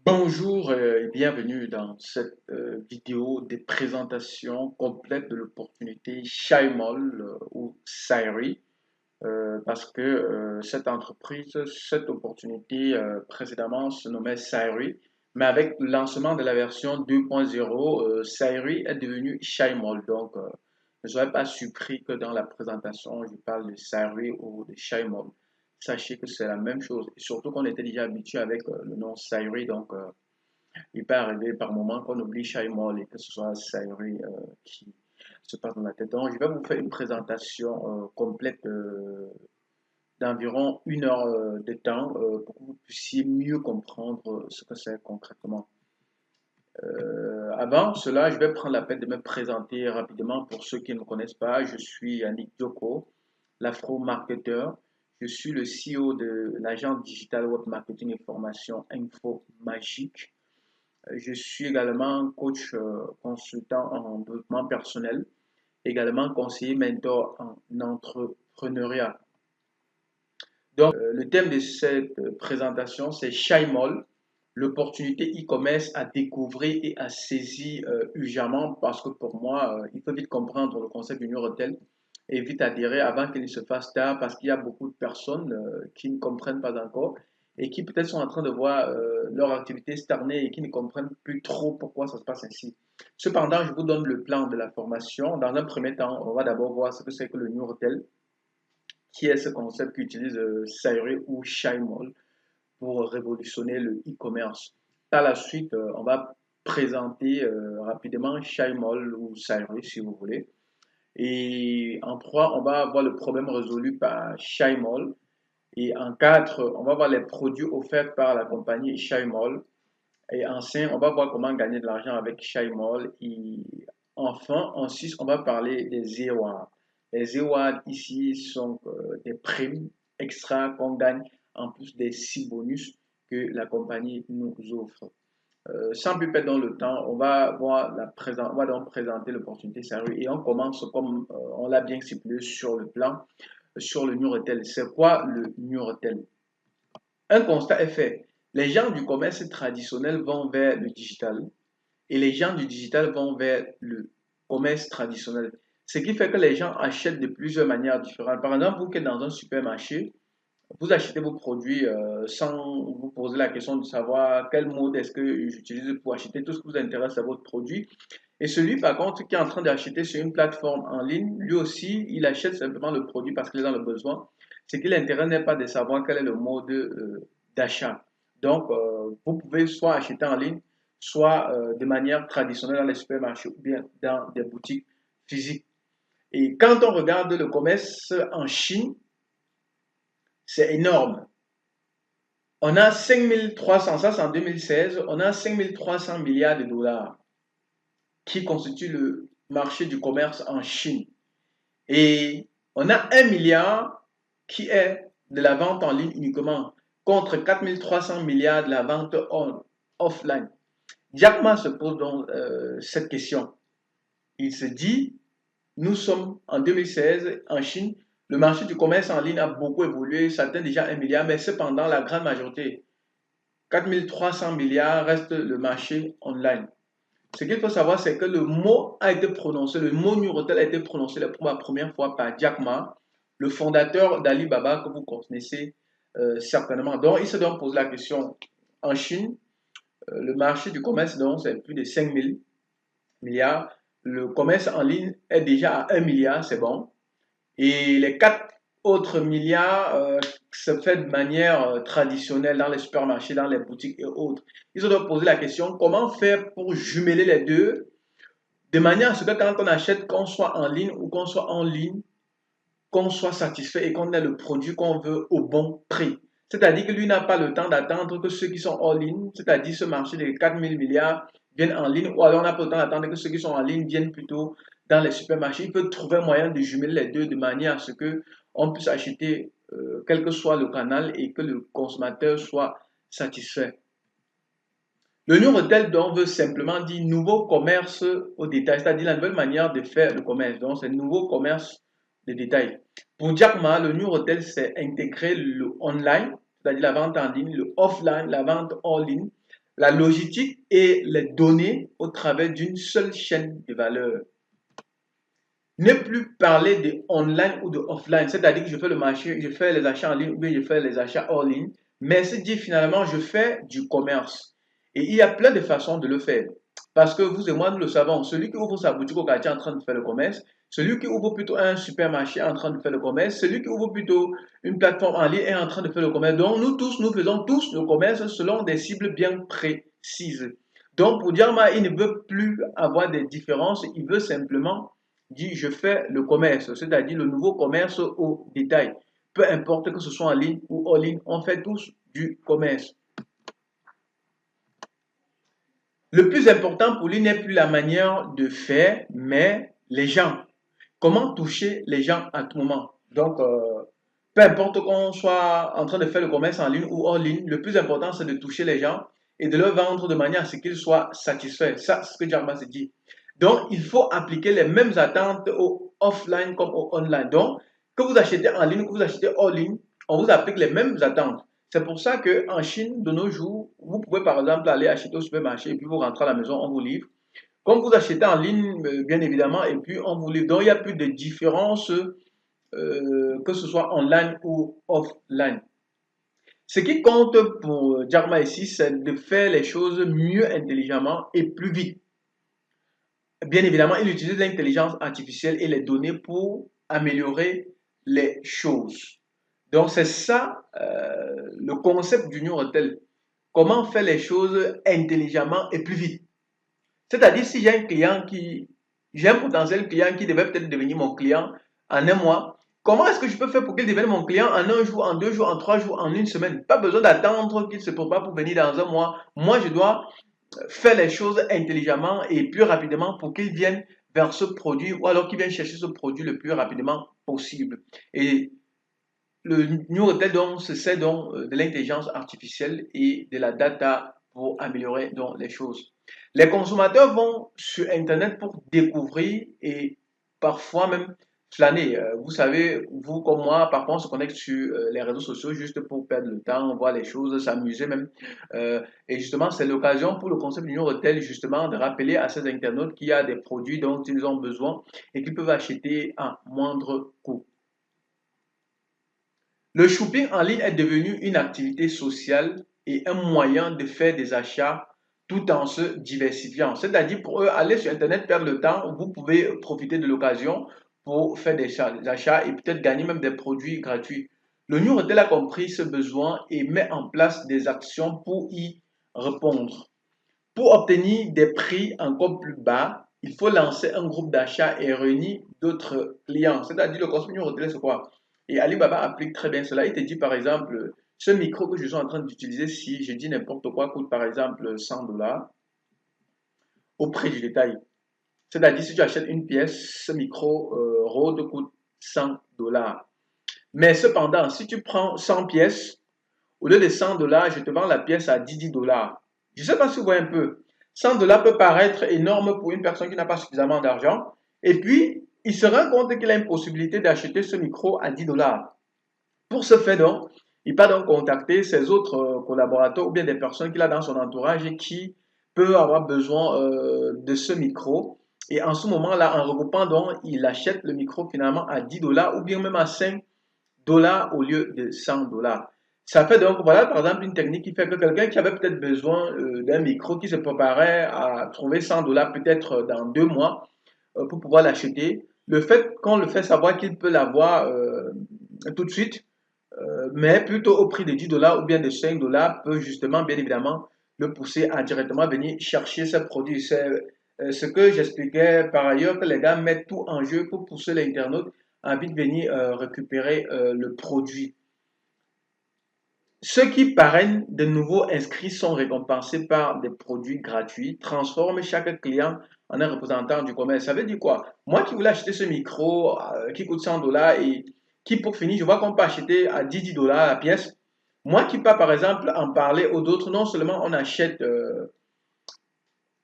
Bonjour et bienvenue dans cette vidéo des présentations complètes de l'opportunité Shaimol ou Sairi parce que cette entreprise, cette opportunité précédemment se nommait Sairi, mais avec le lancement de la version 2.0, Sairi est devenu Shaimol. Donc, ne soyez pas surpris que dans la présentation, je parle de Sairi ou de Shaimol. Sachez que c'est la même chose, et surtout qu'on était déjà habitué avec le nom Sairi, donc il peut arriver par moment qu'on oublie Shaimol et que ce soit Sairi qui se passe dans la tête. Donc, je vais vous faire une présentation complète d'environ 1 heure de temps pour que vous puissiez mieux comprendre ce que c'est concrètement. Avant cela, je vais prendre la peine de me présenter rapidement pour ceux qui ne me connaissent pas. Je suis Yannick Dioko, l'afro-marketeur. Je suis le CEO de l'agence digital web marketing et formation Info Magique. Je suis également coach consultant en développement personnel, également conseiller mentor en entrepreneuriat. Donc, le thème de cette présentation, c'est Shaimol, l'opportunité e-commerce à découvrir et à saisir urgemment parce que pour moi, il faut vite comprendre le concept du New Retail et vite adhérer avant qu'il ne se fasse tard parce qu'il y a beaucoup de personnes qui ne comprennent pas encore et qui peut-être sont en train de voir leur activité stagner et qui ne comprennent plus trop pourquoi ça se passe ainsi. Cependant, je vous donne le plan de la formation. Dans un premier temps, on va d'abord voir ce que c'est que le New Retail, qui est ce concept qu'utilise Sairi ou Shimol pour révolutionner le e-commerce. Par la suite, on va présenter rapidement Shimol ou Sairi si vous voulez. Et en 3, on va voir le problème résolu par Shimol. Et en 4, on va voir les produits offerts par la compagnie Shimol. Et en 5, on va voir comment gagner de l'argent avec Shimol. Et enfin, en 6, on va parler des EWARD. Les EWARD ici sont des primes extra qu'on gagne en plus des 6 bonus que la compagnie nous offre. Sans plus perdre dans le temps, on va donc présenter l'opportunité sérieuse et on commence comme on l'a bien stipulé sur le plan, sur le New Retail. C'est quoi le New Retail? Un constat est fait. Les gens du commerce traditionnel vont vers le digital et les gens du digital vont vers le commerce traditionnel. Ce qui fait que les gens achètent de plusieurs manières différentes. Par exemple, vous qui êtes dans un supermarché, vous achetez vos produits sans vous poser la question de savoir quel mode est-ce que j'utilise pour acheter. Tout ce qui vous intéresse, c'est votre produit. Et celui, par contre, qui est en train d'acheter sur une plateforme en ligne, lui aussi, il achète simplement le produit parce qu'il est dans le besoin. Ce qui l'intéresse n'est pas de savoir quel est le mode d'achat. Donc, vous pouvez soit acheter en ligne, soit de manière traditionnelle dans les supermarchés ou bien dans des boutiques physiques. Et quand on regarde le commerce en Chine, c'est énorme. On a 5300, ça c'est en 2016, on a 5300 milliards de dollars qui constituent le marché du commerce en Chine. Et on a 1 milliard qui est de la vente en ligne uniquement, contre 4300 milliards de la vente offline. Jack Ma se pose donc cette question. Il se dit, nous sommes en 2016 en Chine, le marché du commerce en ligne a beaucoup évolué, ça atteint déjà 1 milliard, mais cependant la grande majorité, 4300 milliards, reste le marché online. Ce qu'il faut savoir, c'est que le mot a été prononcé, le mot New Retail a été prononcé pour la première fois par Jack Ma, le fondateur d'Alibaba que vous connaissez certainement. Donc, il se donc pose la question. En Chine, le marché du commerce, donc, c'est plus de 5 000 milliards. Le commerce en ligne est déjà à 1 milliard, c'est bon. Et les 4 autres milliards se fait de manière traditionnelle dans les supermarchés, dans les boutiques et autres. Ils se doivent poser la question, comment faire pour jumeler les deux de manière à ce que quand on achète, qu'on soit en ligne ou qu'on soit en ligne, qu'on soit satisfait et qu'on ait le produit qu'on veut au bon prix. C'est-à-dire que lui n'a pas le temps d'attendre que ceux qui sont en ligne, c'est-à-dire ce marché de 4 000 milliards, viennent en ligne, ou alors on n'a pas le temps d'attendre que ceux qui sont en ligne viennent plutôt dans les supermarchés. Il peut trouver un moyen de jumeler les deux de manière à ce que on puisse acheter quel que soit le canal et que le consommateur soit satisfait. Le New Retail donc veut simplement dire nouveau commerce au détail, c'est-à-dire la nouvelle manière de faire le commerce. Donc c'est nouveau commerce de détail. Pour Jack Ma, le New Retail c'est intégrer le online, c'est-à-dire la vente en ligne, le offline, la vente en ligne, la logistique et les données au travers d'une seule chaîne de valeur. Ne plus parler de online ou de offline, c'est-à-dire que je fais le marché, je fais les achats en ligne ou bien je fais les achats hors ligne, mais se dire finalement je fais du commerce. Et il y a plein de façons de le faire. Parce que vous et moi, nous le savons, celui qui ouvre sa boutique au quartier est en train de faire le commerce, celui qui ouvre plutôt un supermarché est en train de faire le commerce, celui qui ouvre plutôt une plateforme en ligne est en train de faire le commerce. Donc nous tous, nous faisons tous le commerce selon des cibles bien précises. Donc pour Diarma, il ne veut plus avoir des différences, il veut simplement dit je fais le commerce, c'est-à-dire le nouveau commerce au détail. Peu importe que ce soit en ligne ou hors ligne, on fait tous du commerce. Le plus important pour lui n'est plus la manière de faire, mais les gens. Comment toucher les gens à tout moment. Donc, peu importe qu'on soit en train de faire le commerce en ligne ou hors ligne, le plus important, c'est de toucher les gens et de leur vendre de manière à ce qu'ils soient satisfaits. Ça, c'est ce que Jarma se dit. Donc, il faut appliquer les mêmes attentes au offline comme au online. Donc, que vous achetez en ligne ou que vous achetez hors ligne, on vous applique les mêmes attentes. C'est pour ça qu'en Chine, de nos jours, vous pouvez par exemple aller acheter au supermarché et puis vous rentrez à la maison, on vous livre. Comme vous achetez en ligne, bien évidemment, et puis on vous livre. Donc, il n'y a plus de différence, que ce soit online ou offline. Ce qui compte pour Jarma ici, c'est de faire les choses mieux, intelligemment et plus vite. Bien évidemment, il utilise l'intelligence artificielle et les données pour améliorer les choses. Donc, c'est ça le concept du New Retail. Comment faire les choses intelligemment et plus vite. C'est-à-dire, si j'ai un potentiel client qui devait peut-être devenir mon client en un mois, comment est-ce que je peux faire pour qu'il devienne mon client en un jour, en 2 jours, en 3 jours, en une semaine? Pas besoin d'attendre qu'il se prépare pour venir dans un mois. Moi, je dois faire les choses intelligemment et plus rapidement pour qu'il vienne vers ce produit ou alors qu'il vienne chercher ce produit le plus rapidement possible. Et le New Retail, donc, c'est donc de l'intelligence artificielle et de la data pour améliorer donc, les choses. Les consommateurs vont sur Internet pour découvrir et parfois même flâner. Vous savez, vous comme moi, parfois on se connecte sur les réseaux sociaux juste pour perdre le temps, voir les choses, s'amuser même. Et justement, c'est l'occasion pour le concept du New Retail justement de rappeler à ces internautes qu'il y a des produits dont ils ont besoin et qu'ils peuvent acheter à moindre coût. Le shopping en ligne est devenu une activité sociale et un moyen de faire des achats tout en se diversifiant. C'est-à-dire pour eux, aller sur Internet, perdre le temps, vous pouvez profiter de l'occasion pour faire des achats et peut-être gagner même des produits gratuits. Le New Retail a compris ce besoin et met en place des actions pour y répondre. Pour obtenir des prix encore plus bas, il faut lancer un groupe d'achat et réunir d'autres clients. C'est-à-dire le concept New Retail, c'est quoi? Et Alibaba applique très bien cela. Il te dit par exemple, ce micro que je suis en train d'utiliser, si je dis n'importe quoi, coûte par exemple 100 dollars au prix du détail. C'est-à-dire si tu achètes une pièce, ce micro Rode coûte 100 dollars. Mais cependant, si tu prends 100 pièces, au lieu de 100 dollars, je te vends la pièce à 10 dollars. Je ne sais pas si vous voyez un peu. 100 dollars peut paraître énorme pour une personne qui n'a pas suffisamment d'argent. Et puis, il se rend compte qu'il a une possibilité d'acheter ce micro à 10 dollars. Pour ce fait, donc, il va donc contacter ses autres collaborateurs ou bien des personnes qu'il a dans son entourage et qui peuvent avoir besoin de ce micro. Et en ce moment-là, en regroupant, donc, il achète le micro finalement à 10 dollars ou bien même à 5 dollars au lieu de 100 dollars. Ça fait donc, voilà par exemple une technique qui fait que quelqu'un qui avait peut-être besoin d'un micro qui se préparait à trouver 100 dollars peut-être dans 2 mois pour pouvoir l'acheter, le fait qu'on le fait savoir qu'il peut l'avoir tout de suite, mais plutôt au prix de 10 dollars ou bien de 5 dollars peut justement, bien évidemment, le pousser à directement venir chercher ce produit. C'est ce que j'expliquais par ailleurs, que les gars mettent tout en jeu pour pousser l'internaute à vite venir récupérer le produit. Ceux qui parrainent de nouveaux inscrits sont récompensés par des produits gratuits, transforment chaque client en un représentant du commerce. Ça veut dire quoi? Moi qui voulais acheter ce micro qui coûte 100 dollars et qui, pour finir, je vois qu'on peut acheter à 10 dollars la pièce. Moi qui peux, par exemple, en parler aux autres, non seulement on achète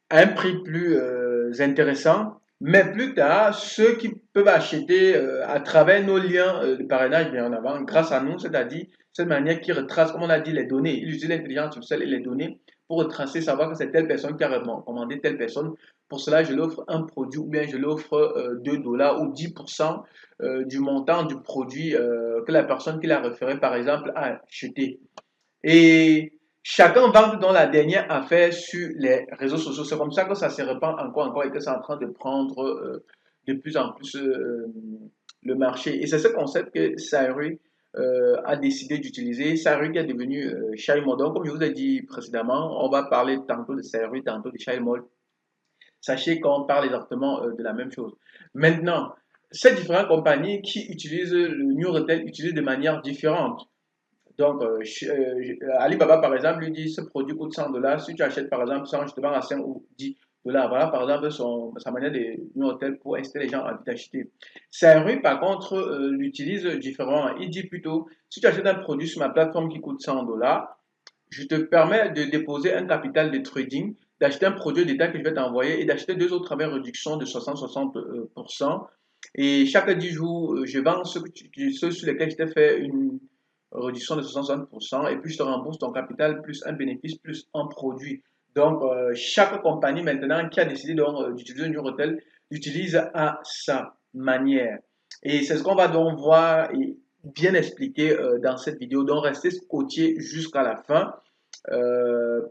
à un prix plus intéressant, mais plus tard, ceux qui peuvent acheter à travers nos liens de parrainage bien en avant, grâce à nous, c'est-à-dire cette manière qui retrace, comme on a dit, les données, il utilise l'intelligence artificielle et les données pour retracer, savoir que c'est telle personne qui a recommandé telle personne. Pour cela, je lui offre un produit ou bien je lui offre 2 dollars ou 10% du montant du produit que la personne qui l'a référé, par exemple, a acheté. Et chacun vend dans la dernière affaire sur les réseaux sociaux. C'est comme ça que ça se répand encore et que c'est en train de prendre de plus en plus le marché. Et c'est ce concept que Saru a décidé d'utiliser. Saru qui est devenu Shaimol. Donc, comme je vous ai dit précédemment, on va parler tantôt de Saru, tantôt de Shaimol. Sachez qu'on parle exactement de la même chose. Maintenant, ces différentes compagnies qui utilisent le New Retail utilisent de manière différente. Donc, Alibaba, par exemple, lui dit ce produit coûte 100 dollars. Si tu achètes, par exemple, 100, je te vends à 5 ou 10 dollars. Voilà, par exemple, sa manière de New Hotel pour inciter les gens à acheter. Saint-Rue, par contre, l'utilise différemment. Il dit plutôt si tu achètes un produit sur ma plateforme qui coûte 100 dollars, je te permets de déposer un capital de trading, d'acheter un produit d'état que je vais t'envoyer et d'acheter deux autres avec réduction de 60-60%. Et chaque 10 jours, je vends ceux sur lesquels je t'ai fait une réduction de 60% et puis je te rembourse ton capital plus un bénéfice plus un produit. Donc, chaque compagnie maintenant qui a décidé d'utiliser une New l'utilise à sa manière. Et c'est ce qu'on va donc voir et bien expliqué dans cette vidéo. Donc, restez scotché jusqu'à la fin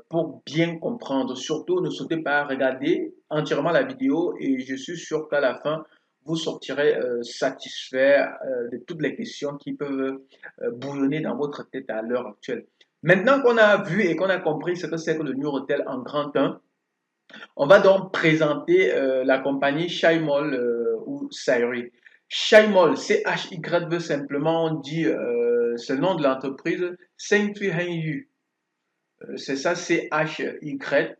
pour bien comprendre. Surtout, ne sautez pas à regarder entièrement la vidéo et je suis sûr qu'à la fin, vous sortirez satisfait de toutes les questions qui peuvent bouillonner dans votre tête à l'heure actuelle. Maintenant qu'on a vu et qu'on a compris ce que c'est que le New Hotel en grand 1, on va donc présenter la compagnie Shaimol ou Sairi. Shaimol, C-H-Y veut simplement dire, c'est le nom de l'entreprise, Saint-Tui Yu. C'est ça, C-H-Y,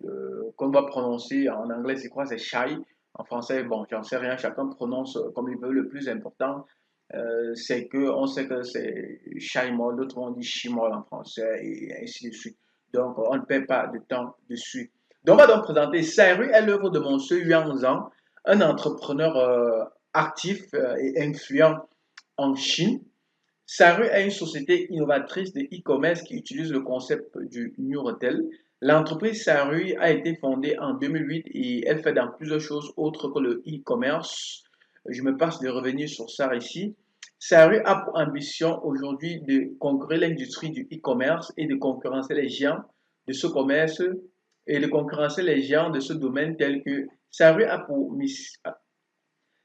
qu'on va prononcer en anglais, c'est quoi? C'est Shai. En français, bon, j'en sais rien, chacun prononce comme il veut. Le plus important, c'est que on sait que c'est Shaimol, d'autres on dit Shimol en français, et ainsi de suite. Donc, on ne perd pas de temps dessus. Donc, on va donc présenter Sairi est l'œuvre de Monsieur Yuan Zhang, un entrepreneur actif et influent en Chine. Saru est une société innovatrice de e-commerce qui utilise le concept du New Retail. L'entreprise Saru a été fondée en 2008 et elle fait dans plusieurs choses autres que le e-commerce. Je me passe de revenir sur ça ici. Saru a pour ambition aujourd'hui de concurrencer l'industrie du e-commerce et de concurrencer les géants de ce commerce et de concurrencer les géants de ce domaine tels que Saru a pour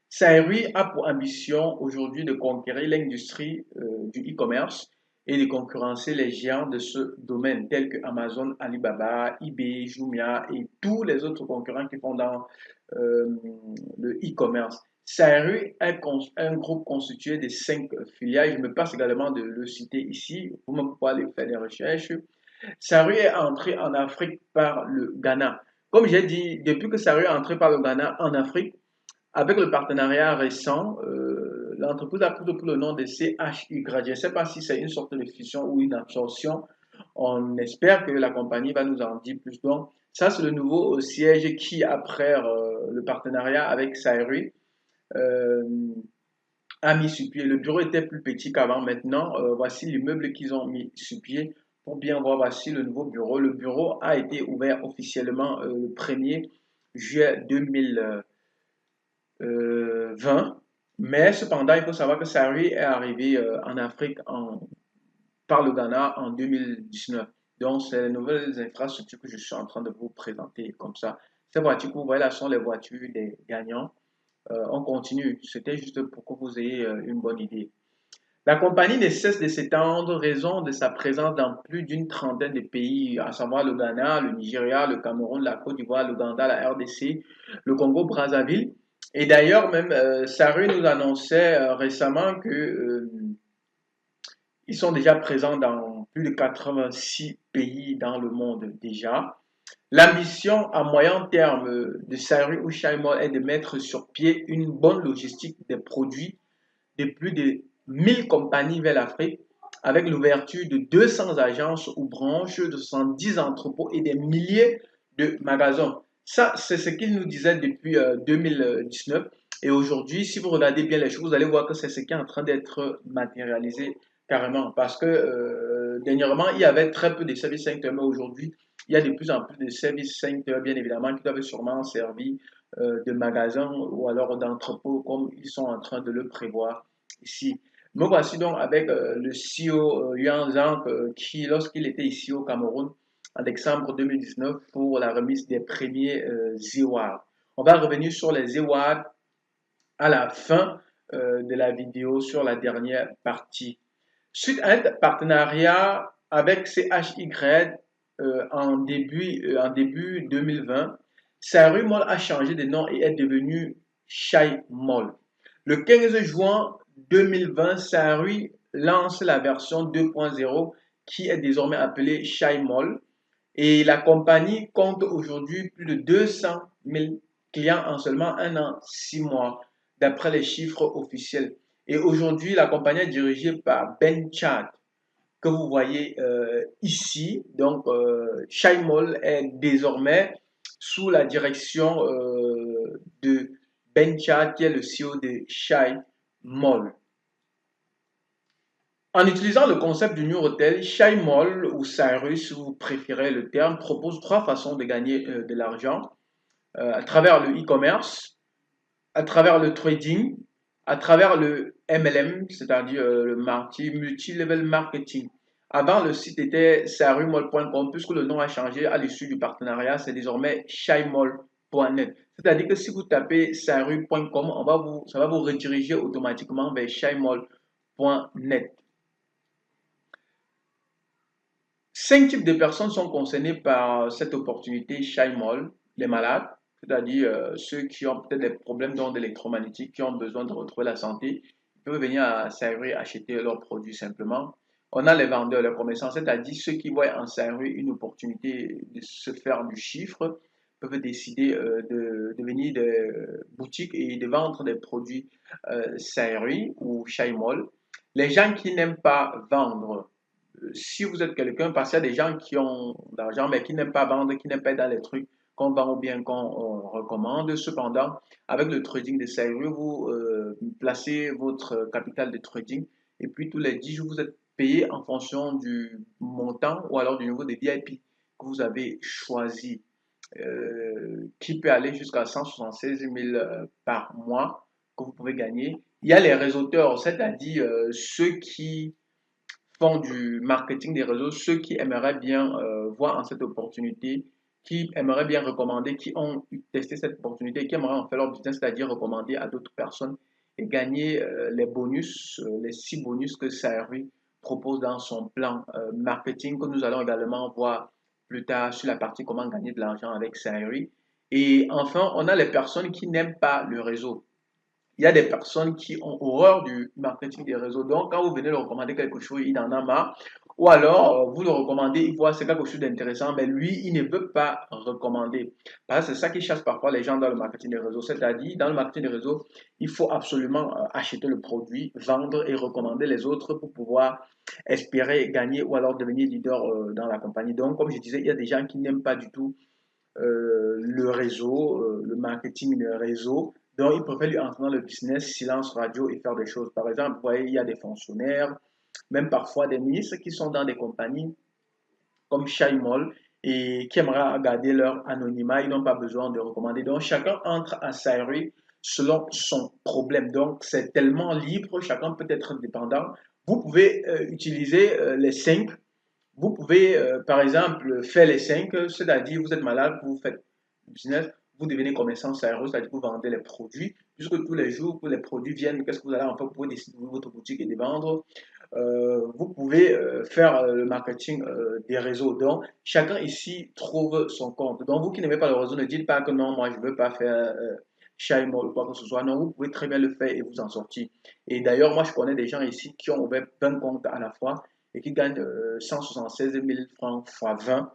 Sairi a pour ambition aujourd'hui de conquérir l'industrie du e-commerce et de concurrencer les géants de ce domaine tels que Amazon, Alibaba, eBay, Jumia et tous les autres concurrents qui font dans le e-commerce. Sairi est un groupe constitué de 5 filiales. Je me passe également de le citer ici. Vous pouvez aller faire des recherches. Sairi est entré en Afrique par le Ghana. Comme j'ai dit, depuis que Sairi est entré par le Ghana en Afrique, avec le partenariat récent, l'entreprise a pris pour le nom de CHY. Je ne sais pas si c'est une sorte de fusion ou une absorption. On espère que la compagnie va nous en dire plus. Donc, ça, c'est le nouveau siège qui, après le partenariat avec Sairi, a mis sur pied. Le bureau était plus petit qu'avant. Maintenant, voici l'immeuble qu'ils ont mis sur pied. Pour bien voir, voici le nouveau bureau. Le bureau a été ouvert officiellement le 1er juillet 2020. Mais cependant, il faut savoir que Sairi est arrivé en Afrique par le Ghana en 2019. Donc, c'est les nouvelles infrastructures que je suis en train de vous présenter comme ça. Ces voitures que vous voyez là sont les voitures des gagnants. On continue. C'était juste pour que vous ayez une bonne idée. La compagnie ne cesse de s'étendre, raison de sa présence dans plus d'une trentaine de pays, à savoir le Ghana, le Nigeria, le Cameroun, la Côte d'Ivoire, l'Ouganda, la RDC, le Congo-Brazzaville. Et d'ailleurs, même Saru nous annonçait récemment que ils sont déjà présents dans plus de 86 pays dans le monde déjà. L'ambition à moyen terme de Saru ou Shaimol est de mettre sur pied une bonne logistique des produits de plus de 1000 compagnies vers l'Afrique avec l'ouverture de 200 agences ou branches, de 110 entrepôts et des milliers de magasins. Ça, c'est ce qu'il nous disait depuis 2019. Et aujourd'hui, si vous regardez bien les choses, vous allez voir que c'est ce qui est en train d'être matérialisé carrément. Parce que dernièrement, il y avait très peu de services 5 mais aujourd'hui, il y a de plus en plus de service centers, bien évidemment, qui doivent sûrement servir de magasins ou alors d'entrepôts comme ils sont en train de le prévoir ici. Me voici donc avec le CEO Yuan Zhang qui, lorsqu'il était ici au Cameroun en décembre 2019 pour la remise des premiers Awards. On va revenir sur les Awards à la fin de la vidéo sur la dernière partie. Suite à un partenariat avec CHY en début 2020, Saint Mall a changé de nom et est devenu Shai Mall. Le 15 juin 2020, Saint lance la version 2.0 qui est désormais appelée Shai Mall et la compagnie compte aujourd'hui plus de 200 000 clients en seulement un an, 6 mois, d'après les chiffres officiels. Et aujourd'hui, la compagnie est dirigée par Ben Chad, que vous voyez ici. Donc, Shai Mall est désormais sous la direction de Ben Chad, qui est le CEO de Shai Mall. En utilisant le concept du New Hotel, Shai Mall ou Cyrus, si vous préférez le terme, propose 3 façons de gagner de l'argent à travers le e-commerce, à travers le trading, à travers le MLM, c'est-à-dire le multi-level marketing. Avant, le site était sarumall.com, puisque le nom a changé à l'issue du partenariat, c'est désormais shaimall.net. C'est-à-dire que si vous tapez saru.com, ça va vous rediriger automatiquement vers shaimall.net. 5 types de personnes sont concernées par cette opportunité Shai Mall. Les malades, c'est-à-dire ceux qui ont peut-être des problèmes d'ondes électromagnétiques, qui ont besoin de retrouver la santé, ils peuvent venir à Saint-Louis acheter leurs produits simplement. On a les vendeurs, les commerçants, c'est-à-dire ceux qui voient en Saint-Louis une opportunité de se faire du chiffre, peuvent décider de venir des boutiques et de vendre des produits Saint-Louis ou Shai Mall. Les gens qui n'aiment pas vendre, si vous êtes quelqu'un, parce qu'il y a des gens qui ont de l'argent, mais qui n'aiment pas vendre, qui n'aiment pas être dans les trucs qu'on vend ou bien qu'on recommande. Cependant, avec le trading de sérieux, vous placez votre capital de trading et puis tous les 10 jours, vous êtes payé en fonction du montant ou alors du niveau de VIP que vous avez choisi, qui peut aller jusqu'à 176 000 par mois que vous pouvez gagner. Il y a les réseauteurs, c'est-à-dire ceux qui font du marketing des réseaux, ceux qui aimeraient bien voir en cette opportunité, qui aimeraient bien recommander, qui ont testé cette opportunité, qui aimeraient en faire leur business, c'est-à-dire recommander à d'autres personnes et gagner les bonus, les 6 bonus que Saeri propose dans son plan marketing, que nous allons également voir plus tard sur la partie comment gagner de l'argent avec Saeri. Et enfin, on a les personnes qui n'aiment pas le réseau. Il y a des personnes qui ont horreur du marketing des réseaux. Donc, quand vous venez leur recommander quelque chose, il en a marre. Ou alors, vous le recommandez, il voit c'est quelque chose d'intéressant, mais lui, il ne veut pas recommander. Parce que c'est ça qui chasse parfois les gens dans le marketing des réseaux. C'est-à-dire, dans le marketing des réseaux, il faut absolument acheter le produit, vendre et recommander les autres pour pouvoir espérer gagner ou alors devenir leader dans la compagnie. Donc, comme je disais, il y a des gens qui n'aiment pas du tout le réseau, le marketing de réseau. Donc, ils préfèrent lui entrer dans le business, silence radio et faire des choses. Par exemple, vous voyez, il y a des fonctionnaires, même parfois des ministres qui sont dans des compagnies comme Shai Mall et qui aimeraient garder leur anonymat. Ils n'ont pas besoin de recommander. Donc, chacun entre à Sairi selon son problème. Donc, c'est tellement libre, chacun peut être dépendant. Vous pouvez utiliser les 5. Vous pouvez, par exemple, faire les 5, c'est-à-dire vous êtes malade, vous faites business, vous devenez commerçant sérieux, c'est-à-dire que vous vendez les produits, puisque tous les jours que les produits viennent, qu'est-ce que vous allez en faire? Vous pouvez décider d'ouvrir votre boutique et de vendre. Vous pouvez faire le marketing des réseaux. Donc, chacun ici trouve son compte. Donc, vous qui n'aimez pas le réseau, ne dites pas que non, moi, je ne veux pas faire Shai Mall ou quoi que ce soit. Non, vous pouvez très bien le faire et vous en sortir. Et d'ailleurs, moi, je connais des gens ici qui ont ouvert 20 comptes à la fois et qui gagnent 176 000 francs fois 20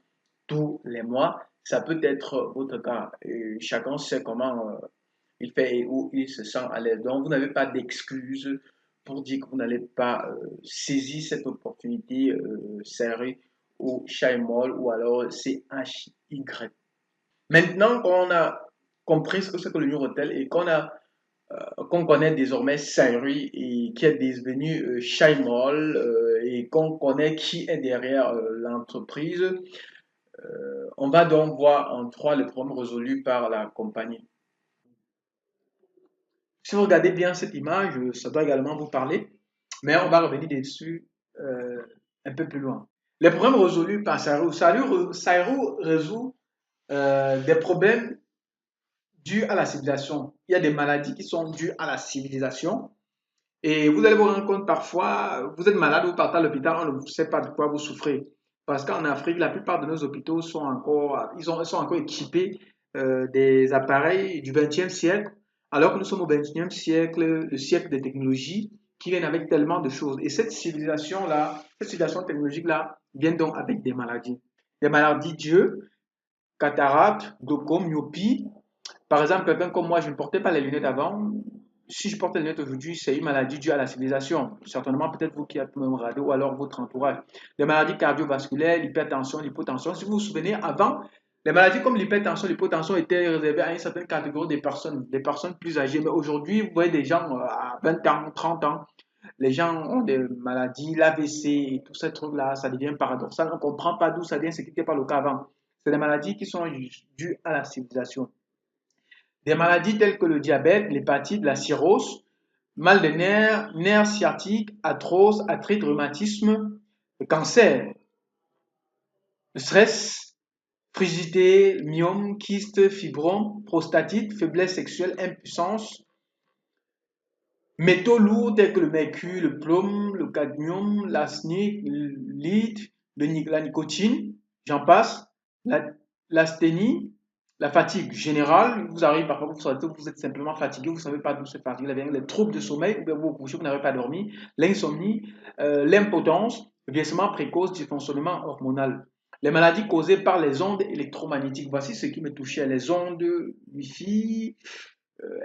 tous les mois. Ça peut être votre cas. Et chacun sait comment il fait et où il se sent à l'aise. Donc, vous n'avez pas d'excuses pour dire que vous n'allez pas saisir cette opportunité serrée au Shai Mall ou alors CHY. Maintenant qu'on a compris ce que c'est que le New Hotel et qu'on connaît désormais Sairi et qui est devenu Shai Mall et qu'on connaît qui est derrière l'entreprise, On va donc voir en trois les problèmes résolus par la compagnie. Si vous regardez bien cette image, ça doit également vous parler, mais on va revenir dessus un peu plus loin. Les problèmes résolus par Sairo. Sairo résout des problèmes dus à la civilisation. Il y a des maladies qui sont dues à la civilisation. Et vous allez vous rendre compte parfois, vous êtes malade, vous partez à l'hôpital, on ne sait pas de quoi vous souffrez. Parce qu'en Afrique, la plupart de nos hôpitaux sont encore, sont encore équipés des appareils du XXe siècle, alors que nous sommes au XXIe siècle, le siècle des technologies qui viennent avec tellement de choses. Et cette civilisation-là, cette civilisation technologique-là, vient donc avec des maladies. Des maladies d'yeux, cataracte, glaucome, myopie. Par exemple, quelqu'un comme moi, je ne portais pas les lunettes avant. Si je porte les lunettes aujourd'hui, c'est une maladie due à la civilisation. Certainement, peut-être vous qui êtes même radio ou alors votre entourage. Des maladies cardiovasculaires, l'hypertension, l'hypotension. Si vous vous souvenez, avant, les maladies comme l'hypertension, l'hypotension étaient réservées à une certaine catégorie des personnes plus âgées. Mais aujourd'hui, vous voyez des gens à 20 ans, 30 ans, les gens ont des maladies, l'AVC et tous ces trucs-là, ça devient paradoxal. On ne comprend pas d'où ça vient, ce qui n'était pas le cas avant. C'est des maladies qui sont dues à la civilisation. Des maladies telles que le diabète, l'hépatite, la cirrhose, mal des nerfs, nerfs sciatiques, arthrose, arthrite, rhumatisme, le cancer, le stress, frigidité, myome, kyste, fibrome, prostatite, faiblesse sexuelle, impuissance, métaux lourds tels que le mercure, le plomb, le cadmium, l'arsenic, le lead, la nicotine, j'en passe, l'asthénie, la fatigue générale, vous arrive parfois, vous êtes simplement fatigué, vous ne savez pas d'où cette fatigue vient, les troubles de sommeil, vous couchez, vous n'avez pas dormi, l'insomnie, l'impotence, le vieillissement précoce, dysfonctionnement hormonal. Les maladies causées par les ondes électromagnétiques. Voici ce qui me touchait, les ondes Wi-Fi,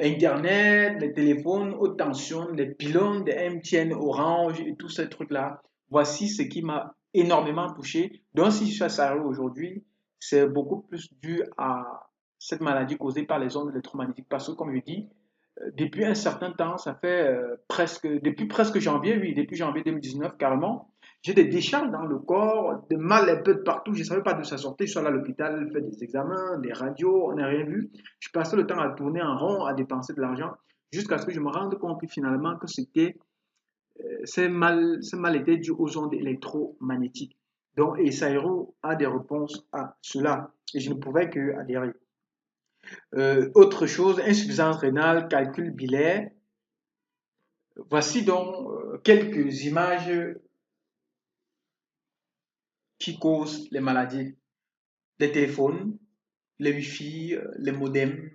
Internet, les téléphones haute tension, les pylônes de MTN, Orange et tous ces trucs-là. Voici ce qui m'a énormément touché. Donc, si je suis à Sahara aujourd'hui, c'est beaucoup plus dû à cette maladie causée par les ondes électromagnétiques. Parce que, comme je dis, depuis un certain temps, ça fait depuis presque janvier, oui, depuis janvier 2019, carrément, j'ai des décharges dans le corps, des mal un peu de partout. Je ne savais pas d'où ça sortait. Je suis allé à l'hôpital, fait des examens, des radios, on n'a rien vu. Je passais le temps à tourner en rond, à dépenser de l'argent, jusqu'à ce que je me rende compte finalement que ce mal était dû aux ondes électromagnétiques. Donc, et Sairo a des réponses à cela. Et je ne pouvais que adhérer. Autre chose, insuffisance rénale, calcul biliaire. Voici donc quelques images qui causent les maladies. Les téléphones, les Wi-Fi, les modems,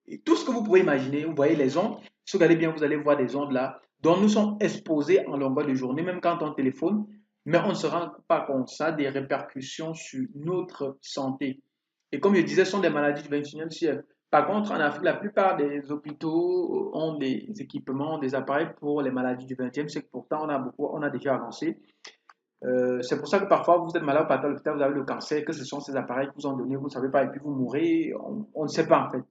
et tout ce que vous pouvez imaginer. Vous voyez les ondes. Si vous regardez bien, vous allez voir des ondes là dont nous sommes exposés en longueur de journée, même quand on téléphone, mais on ne se rend pas compte. Ça a des répercussions sur notre santé. Et comme je disais, ce sont des maladies du 21e siècle. Par contre, en Afrique, la plupart des hôpitaux ont des équipements, des appareils pour les maladies du 20e siècle. Pourtant, on a déjà avancé. C'est pour ça que parfois vous êtes malade, vous partez à l'hôpital, vous avez le cancer, que ce sont ces appareils que vous ont donné, vous ne savez pas, et puis vous mourrez, on ne sait pas en fait.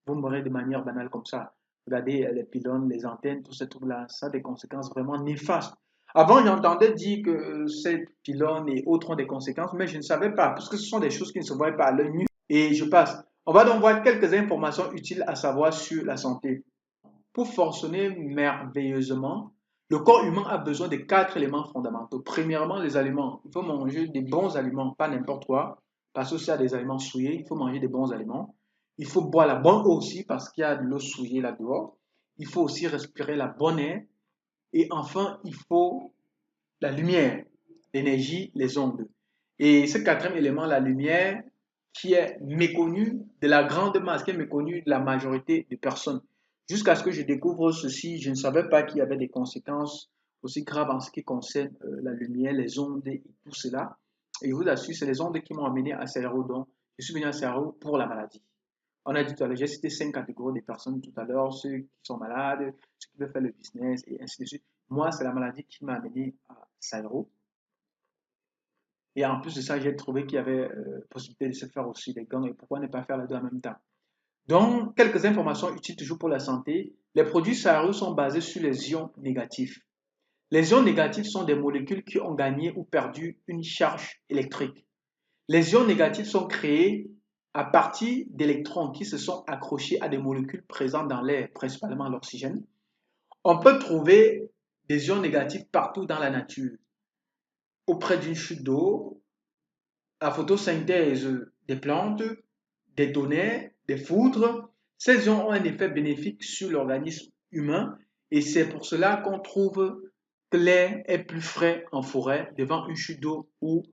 Vous mourrez de manière banale comme ça. Regardez les pylônes, les antennes, tous ces trucs-là, ça a des conséquences vraiment néfastes. Avant, j'entendais dire que ces pylônes et autres ont des conséquences, mais je ne savais pas, parce que ce sont des choses qui ne se voient pas à l'œil nu. Et je passe. On va donc voir quelques informations utiles à savoir sur la santé. Pour fonctionner merveilleusement, le corps humain a besoin de quatre éléments fondamentaux. Premièrement, les aliments. Il faut manger des bons aliments, pas n'importe quoi, parce que s'il y a des aliments souillés, il faut manger des bons aliments. Il faut boire la bonne eau aussi, parce qu'il y a de l'eau souillée là-dehors. Il faut aussi respirer la bonne air. Et enfin, il faut la lumière, l'énergie, les ondes. Et ce quatrième élément, la lumière, qui est méconnu de la grande masse, qui est méconnu de la majorité des personnes. Jusqu'à ce que je découvre ceci, je ne savais pas qu'il y avait des conséquences aussi graves en ce qui concerne la lumière, les ondes et tout cela. Et je vous assure, c'est les ondes qui m'ont amené à Cerro. Donc, je suis venu à Cerro pour la maladie. On a dit tout à l'heure, j'ai cité 5 catégories de personnes tout à l'heure, ceux qui sont malades, ceux qui veulent faire le business et ainsi de suite. Moi, c'est la maladie qui m'a amené à Cerro. Et en plus de ça, j'ai trouvé qu'il y avait possibilité de se faire aussi des gants et pourquoi ne pas faire les deux en même temps. Donc, quelques informations utiles toujours pour la santé. Les produits Saharu sont basés sur les ions négatifs. Les ions négatifs sont des molécules qui ont gagné ou perdu une charge électrique. Les ions négatifs sont créés à partir d'électrons qui se sont accrochés à des molécules présentes dans l'air, principalement l'oxygène. On peut trouver des ions négatifs partout dans la nature, auprès d'une chute d'eau, la photosynthèse des plantes, des tonnerres, des foudres. Ces ions ont un effet bénéfique sur l'organisme humain et c'est pour cela qu'on trouve que l'air est plus frais en forêt devant une chute d'eau ou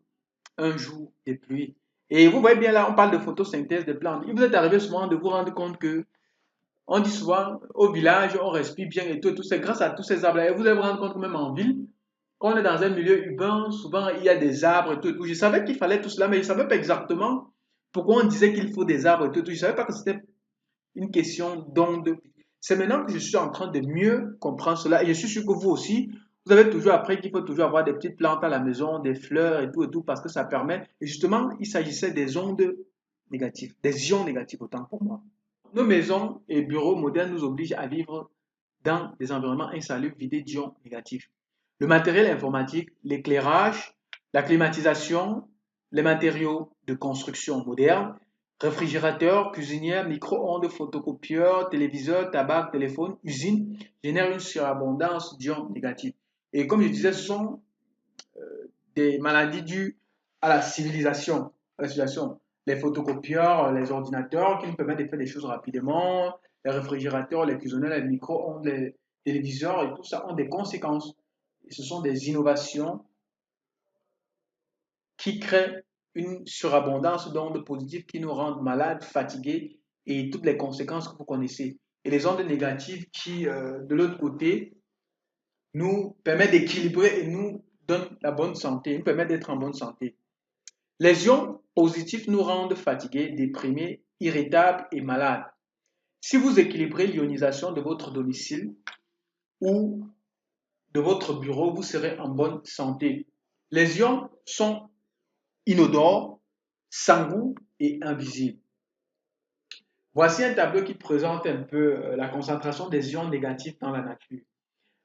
un jour de pluie. Et vous voyez bien là, on parle de photosynthèse des plantes. Il vous est arrivé souvent de vous rendre compte que on dit souvent au village, on respire bien et tout, c'est grâce à tous ces arbres-là. Et vous allez vous rendre compte que même en ville, quand on est dans un milieu urbain, souvent il y a des arbres et tout, et tout. Je savais qu'il fallait tout cela, mais je ne savais pas exactement pourquoi on disait qu'il faut des arbres et tout, et tout. Je ne savais pas que c'était une question d'onde. C'est maintenant que je suis en train de mieux comprendre cela. Et je suis sûr que vous aussi, vous avez toujours appris qu'il faut toujours avoir des petites plantes à la maison, des fleurs et tout, parce que ça permet. Et justement, il s'agissait des ondes négatives, des ions négatifs autant pour moi. Nos maisons et bureaux modernes nous obligent à vivre dans des environnements insalubres vidés d'ions négatifs. Le matériel informatique, l'éclairage, la climatisation, les matériaux de construction modernes, réfrigérateurs, cuisinières, micro-ondes, photocopieurs, téléviseurs, tabac, téléphones, usines génèrent une surabondance d'ions négatifs. Et comme je disais, ce sont des maladies dues à la civilisation. Les photocopieurs, les ordinateurs qui nous permettent de faire des choses rapidement, les réfrigérateurs, les cuisinières, les micro-ondes, les téléviseurs et tout ça ont des conséquences. Et ce sont des innovations qui créent une surabondance d'ondes positives qui nous rendent malades, fatigués et toutes les conséquences que vous connaissez. Et les ondes négatives qui, de l'autre côté, nous permettent d'équilibrer et nous donnent la bonne santé, nous permettent d'être en bonne santé. Les ions positifs nous rendent fatigués, déprimés, irritables et malades. Si vous équilibrez l'ionisation de votre domicile ou de votre bureau, vous serez en bonne santé. Les ions sont inodores, sans goût et invisibles. Voici un tableau qui présente un peu la concentration des ions négatifs dans la nature.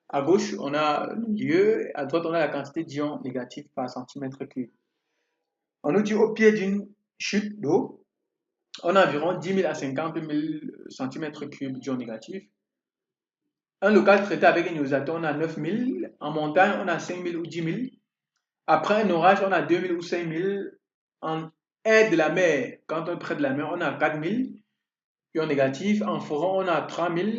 À gauche, on a le lieu, à droite, on a la quantité d'ions négatifs par centimètre cube. On nous dit au pied d'une chute d'eau, on a environ 10 000 à 50 000 cm3 d'ions négatifs. Un local traité avec un ionisateur, on a 9 000. En montagne, on a 5 000 ou 10 000. Après un orage, on a 2 000 ou 5 000. En air de la mer, quand on est près de la mer, on a 4 000 ions négatifs. En forêt, on a 3 000.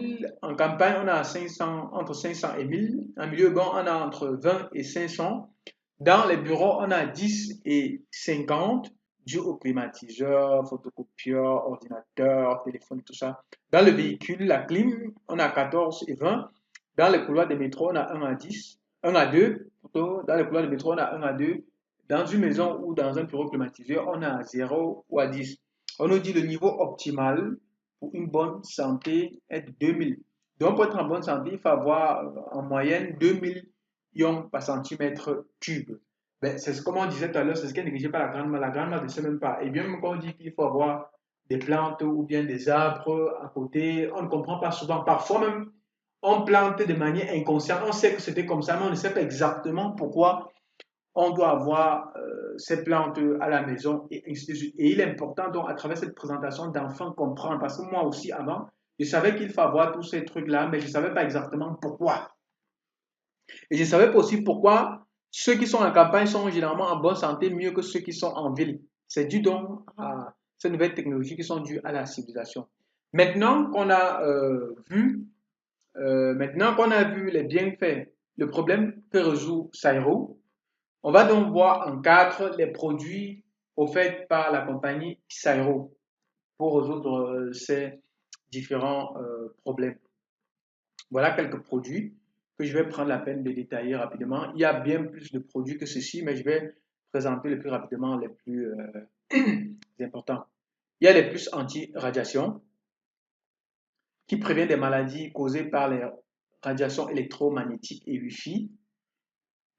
En campagne, on a 500, entre 500 et 1000. En milieu urbain, on a entre 20 et 500. Dans les bureaux, on a 10 et 50, dû au climatiseur, photocopieur, ordinateur, téléphone, tout ça. Dans le véhicule, la clim, on a 14 et 20. Dans les couloirs des métros, on a 1 à 10, 1 à 2. Plutôt. Dans les couloirs des métros, on a 1 à 2. Dans une maison ou dans un bureau climatisé, on a 0 ou à 10. On nous dit le niveau optimal pour une bonne santé est de 2000. Donc, pour être en bonne santé, il faut avoir en moyenne 2000 ions par centimètre cube. Ben, c'est comme on disait tout à l'heure, c'est ce qui est négligé par la grande-mère. La grande-mère ne sait même pas. Et bien, même quand on dit qu'il faut avoir des plantes ou bien des arbres à côté, on ne comprend pas souvent. Parfois même, on plante de manière inconsciente. On sait que c'était comme ça, mais on ne sait pas exactement pourquoi on doit avoir ces plantes à la maison et ainsi de suite. Et il est important donc à travers cette présentation d'enfants comprendre, parce que moi aussi avant, je savais qu'il faut avoir tous ces trucs-là, mais je ne savais pas exactement pourquoi. Et je ne savais pas aussi pourquoi ceux qui sont en campagne sont généralement en bonne santé mieux que ceux qui sont en ville. C'est dû donc à ces nouvelles technologies qui sont dues à la civilisation. Maintenant qu'on a maintenant qu'on a vu les bienfaits, le problème que résout Sairo, on va donc voir en quatre les produits offerts par la compagnie Sairo pour résoudre ces différents problèmes. Voilà quelques produits que je vais prendre la peine de détailler rapidement. Il y a bien plus de produits que ceci, mais je vais présenter les plus rapidement les plus importants. Il y a les plus anti-radiation qui prévient des maladies causées par les radiations électromagnétiques et Wi-Fi.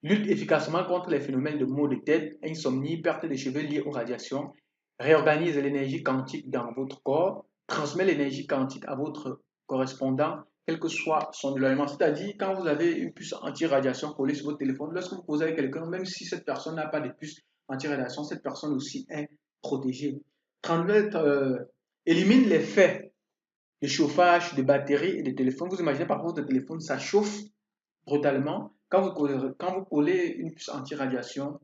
Lutte efficacement contre les phénomènes de maux de tête, insomnie, perte de cheveux liés aux radiations. Réorganise l'énergie quantique dans votre corps. Transmet l'énergie quantique à votre correspondant quel que soit son éloignement. C'est-à-dire, quand vous avez une puce anti-radiation collée sur votre téléphone, lorsque vous posez avec quelqu'un, même si cette personne n'a pas de puce, anti-radiation, cette personne aussi est protégée. 30 élimine l'effet de chauffage de batterie et de téléphone. Vous imaginez par votre téléphone, ça chauffe brutalement. Quand vous collez une puce anti-radiation,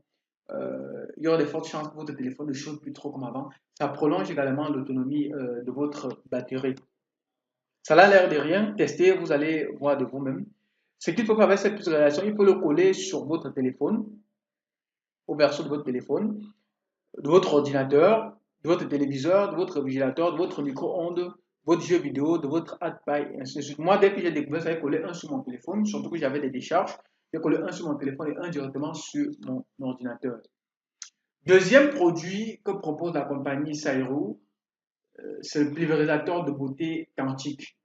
il y aura de fortes chances que votre téléphone ne chauffe plus trop comme avant. Ça prolonge également l'autonomie de votre batterie. Ça a l'air de rien. Testez, vous allez voir de vous-même. Ce qu'il faut faire avec cette puce de radiation, il faut le coller sur votre téléphone, au berceau de votre téléphone, de votre ordinateur, de votre téléviseur, de votre réfrigérateur, de votre micro-ondes, votre jeu vidéo, de votre iPad, et ainsi de suite. Moi, dès que j'ai découvert ça, j'ai collé un sur mon téléphone, surtout que j'avais des décharges, j'ai collé un sur mon téléphone et un directement sur mon ordinateur. Deuxième produit que propose la compagnie Sairo, c'est le pulvérisateur de beauté quantique.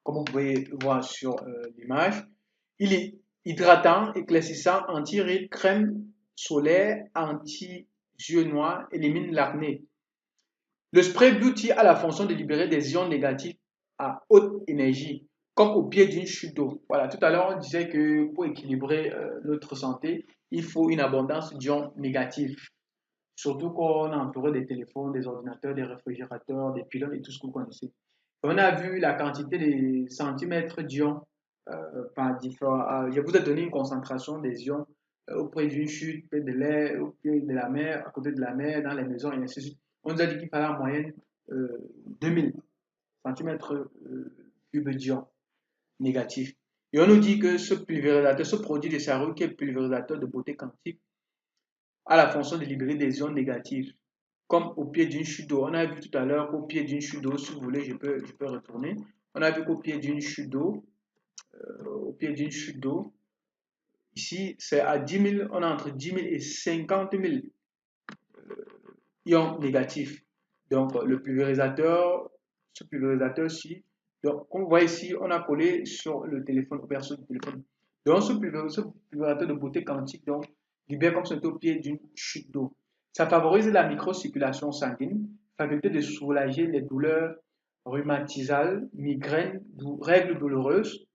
Comme vous pouvez le voir sur l'image, il est hydratant, éclaircissant, anti-rides, crème solaire, anti-yeux noirs, élimine l'acné. Le spray Beauty a la fonction de libérer des ions négatifs à haute énergie, comme au pied d'une chute d'eau. Voilà, tout à l'heure, on disait que pour équilibrer notre santé, il faut une abondance d'ions négatifs. Surtout quand on est entouré des téléphones, des ordinateurs, des réfrigérateurs, des pylônes et tout ce que vous connaissez. On a vu la quantité de centimètres d'ions par différents. Je vous ai donné une concentration des ions auprès d'une chute, près de l'air, au pied de la mer, à côté de la mer, dans les maisons et ainsi de suite. On nous a dit qu'il fallait en moyenne 2000 centimètres cubes d'ions négatifs. Et on nous dit que ce pulvérisateur, ce produit de Saru, qui est le pulvérisateur de beauté quantique, a la fonction de libérer des ions négatifs, comme au pied d'une chute d'eau. On a vu tout à l'heure qu'au pied d'une chute d'eau, si vous voulez, je peux retourner. On a vu qu'au pied d'une chute d'eau, ici, c'est à 10 000, on a entre 10 000 et 50 000 ions négatifs. Donc, le pulvérisateur, ce pulvérisateur-ci, donc, comme vous voyez ici, on a collé sur le téléphone, au berceau du téléphone. Donc, ce pulvérisateur de beauté quantique, donc, libère comme c'était au pied d'une chute d'eau. Ça favorise la microcirculation sanguine, faculté de soulager les douleurs rhumatisales, migraines, règles douloureuses.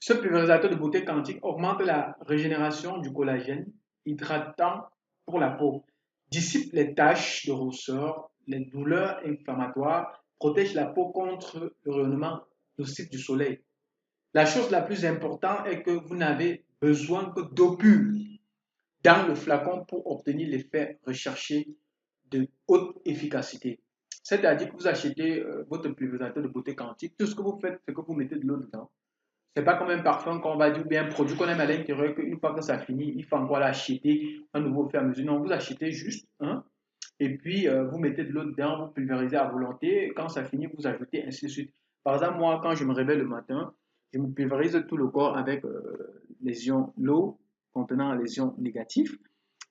Ce pulvérisateur de beauté quantique augmente la régénération du collagène, hydratant pour la peau, dissipe les taches de rousseur, les douleurs inflammatoires, protège la peau contre le rayonnement nocif du soleil. La chose la plus importante est que vous n'avez besoin que d'eau pure dans le flacon pour obtenir l'effet recherché de haute efficacité. C'est-à-dire que vous achetez votre pulvérisateur de beauté quantique, tout ce que vous faites, c'est que vous mettez de l'eau dedans. C'est pas comme un parfum qu'on va dire, ou bien un produit qu'on aime à l'intérieur, qu'une fois que ça finit, il faut encore l'acheter à nouveau au fur et à mesure. Non, vous achetez juste un, et puis vous mettez de l'eau dedans, vous pulvérisez à volonté, et quand ça finit, vous ajoutez ainsi de suite. Par exemple, moi, quand je me réveille le matin, je me pulvérise tout le corps avec l'eau contenant les ions négatifs.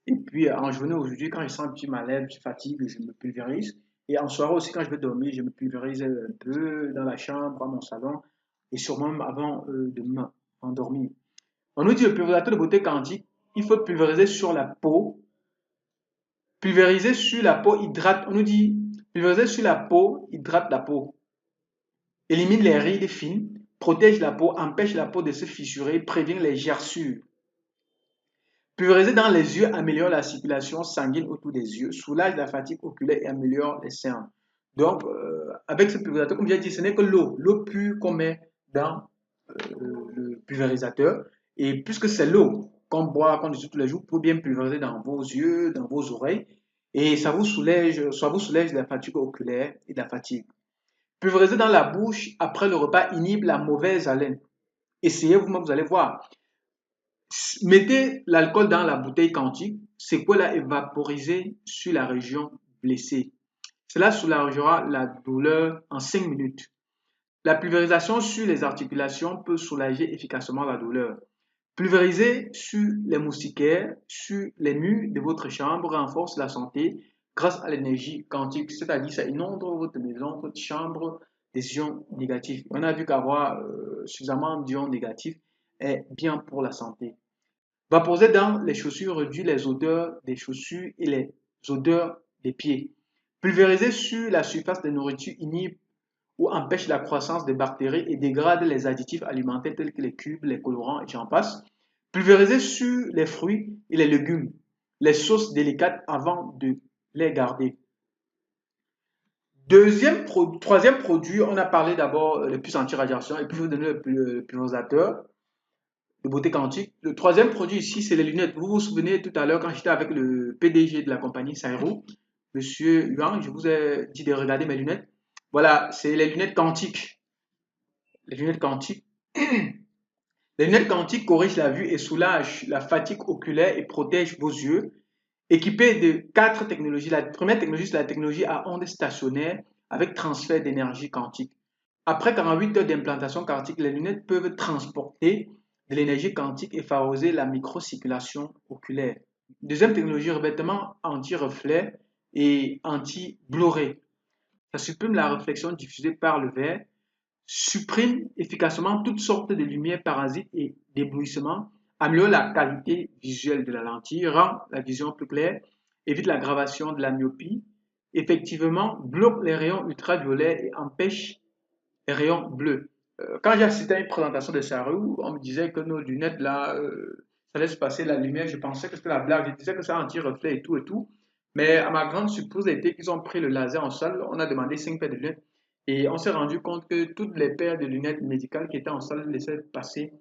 Et puis en journée aujourd'hui, quand je sens un petit malaise, un petit fatigue, je me pulvérise. Et en soirée aussi, quand je vais dormir, je me pulvérise un peu dans la chambre, dans mon salon, et sûrement même avant de m'endormir. On nous dit le pulvérisateur de beauté quantique, il faut pulvériser sur la peau. Pulvériser sur la peau hydrate. On nous dit pulvériser sur la peau, hydrate la peau. Élimine les rides fines, protège la peau, empêche la peau de se fissurer, prévient les gerçures. Pulvériser dans les yeux améliore la circulation sanguine autour des yeux, soulage la fatigue oculaire et améliore les cernes. Donc, avec ce pulvérisateur, comme j'ai dit, ce n'est que l'eau pure qu'on met dans le pulvérisateur. Et puisque c'est l'eau qu'on boit, qu'on utilise tous les jours, pour bien pulvériser dans vos yeux, dans vos oreilles, et ça vous soulage la fatigue oculaire et la fatigue. Pulvériser dans la bouche après le repas inhibe la mauvaise haleine. Essayez vous-même, vous allez voir. Mettez l'alcool dans la bouteille quantique, c'est quoi la évaporiser sur la région blessée. Cela soulagera la douleur en 5 minutes. La pulvérisation sur les articulations peut soulager efficacement la douleur. Pulvériser sur les moustiquaires, sur les murs de votre chambre renforce la santé grâce à l'énergie quantique, c'est-à-dire ça inonde votre maison, votre chambre des ions négatifs. On a vu qu'avoir suffisamment d'ions négatifs est bien pour la santé. Vaporiser dans les chaussures réduit les odeurs des chaussures et les odeurs des pieds. Pulvériser sur la surface de nourriture inhibe ou empêche la croissance des bactéries et dégrade les additifs alimentaires tels que les cubes, les colorants et j'en passe. Pulvériser sur les fruits et les légumes. les choses délicates avant de les garder. Troisième produit, on a parlé d'abord le puces anti-radiation et puis je vais vous donner le pulvérisateur de beauté quantique. Le troisième produit ici, c'est les lunettes. Vous vous souvenez tout à l'heure quand j'étais avec le PDG de la compagnie Sairo, Monsieur Yuan, je vous ai dit de regarder mes lunettes. Voilà, c'est les lunettes quantiques. Les lunettes quantiques. Les lunettes quantiques corrigent la vue et soulagent la fatigue oculaire et protègent vos yeux. Équipées de quatre technologies. La première technologie, c'est la technologie à ondes stationnaires avec transfert d'énergie quantique. Après 48 heures d'implantation quantique, les lunettes peuvent transporter de l'énergie quantique et favoriser la microcirculation oculaire. Deuxième technologie, revêtement anti-reflet et anti-bluré. Ça supprime la réflexion diffusée par le verre, supprime efficacement toutes sortes de lumières parasites et d'éblouissement, améliore la qualité visuelle de la lentille, rend la vision plus claire, évite l'aggravation de la myopie, effectivement bloque les rayons ultraviolets et empêche les rayons bleus. Quand j'ai assisté à une présentation de Saru, on me disait que nos lunettes là, ça laisse passer la lumière. Je pensais que c'était la blague. Je disais que ça anti-reflet et tout et tout. Mais à ma grande surprise, a été qu'ils ont pris le laser en salle. On a demandé 5 paires de lunettes et on s'est rendu compte que toutes les paires de lunettes médicales qui étaient en salle laissaient passer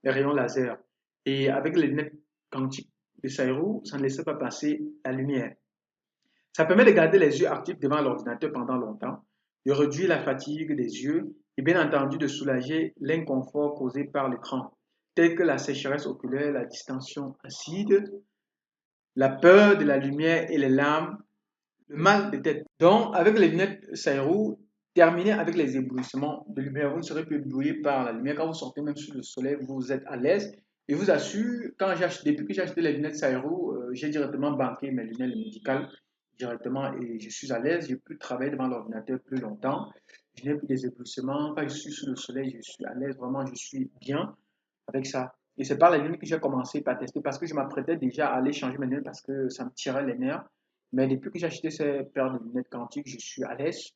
les rayons laser. Et avec les lunettes quantiques de Saru, ça ne laissait pas passer la lumière. Ça permet de garder les yeux actifs devant l'ordinateur pendant longtemps, de réduire la fatigue des yeux et bien entendu de soulager l'inconfort causé par l'écran, tel que la sécheresse oculaire, la distension acide, la peur de la lumière et les larmes, le mal de tête. Donc, avec les lunettes Sairo, terminez avec les éblouissements de lumière. Vous ne serez plus ébloui par la lumière. Quand vous sortez même sous le soleil, vous êtes à l'aise. Et vous assure, depuis que j'ai acheté les lunettes Sairo, j'ai directement banqué mes lunettes médicales directement et je suis à l'aise. Je peux travailler devant l'ordinateur plus longtemps. Je n'ai plus des éblouissements. Quand je suis sous le soleil, je suis à l'aise. Vraiment, je suis bien avec ça. Et c'est par les lunettes que j'ai commencé par tester parce que je m'apprêtais déjà à aller changer mes lunettes parce que ça me tirait les nerfs. Mais depuis que j'ai acheté ces paires de lunettes quantiques, je suis à l'aise.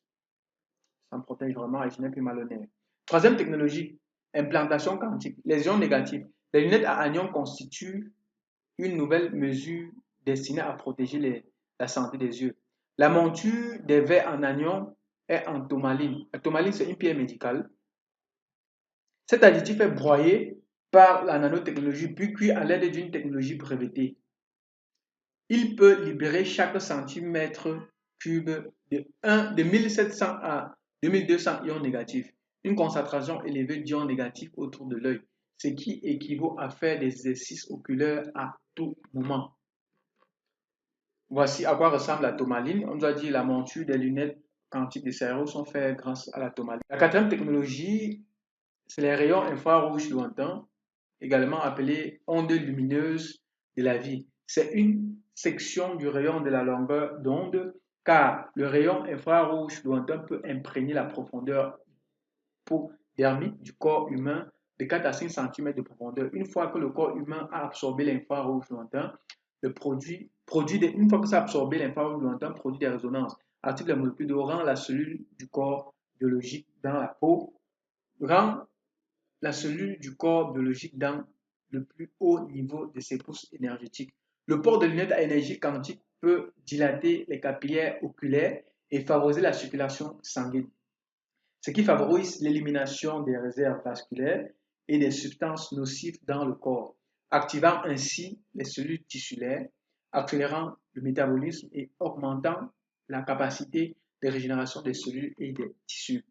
Ça me protège vraiment et je n'ai plus mal au nez. Troisième technologie, implantation quantique. Les ions négatifs. Les lunettes à anions constituent une nouvelle mesure destinée à protéger la santé des yeux. La monture des verres en anion est en tourmaline. La tourmaline, c'est une pierre médicale. Cet additif est broyé par la nanotechnologie puis cuit à l'aide d'une technologie brevetée. Il peut libérer chaque centimètre cube de 1700 à 2200 ions négatifs, une concentration élevée d'ions négatifs autour de l'œil, ce qui équivaut à faire des exercices oculaires à tout moment. Voici à quoi ressemble la tourmaline. On nous a dit la monture des lunettes quantiques de cerveau sont faites grâce à la tourmaline. La quatrième technologie, c'est les rayons infrarouges lointains, également appelés ondes lumineuses de la vie. C'est une section du rayon de la longueur d'onde, car le rayon infrarouge lointain peut imprégner la profondeur hypodermique du corps humain de 4 à 5 cm de profondeur. Une fois que le corps humain a absorbé l'infrarouge lointain, une fois que ça a absorbé l'infrarouge lointain, produit des résonances, active la molécule d'eau, rend la cellule du corps biologique dans la peau, rend la cellule du corps biologique dans le plus haut niveau de ses pousses énergétiques. Le port de lunettes à énergie quantique peut dilater les capillaires oculaires et favoriser la circulation sanguine, ce qui favorise l'élimination des réserves vasculaires et des substances nocives dans le corps, activant ainsi les cellules tissulaires, accélérant le métabolisme et augmentant la capacité de régénération des cellules et des tissus.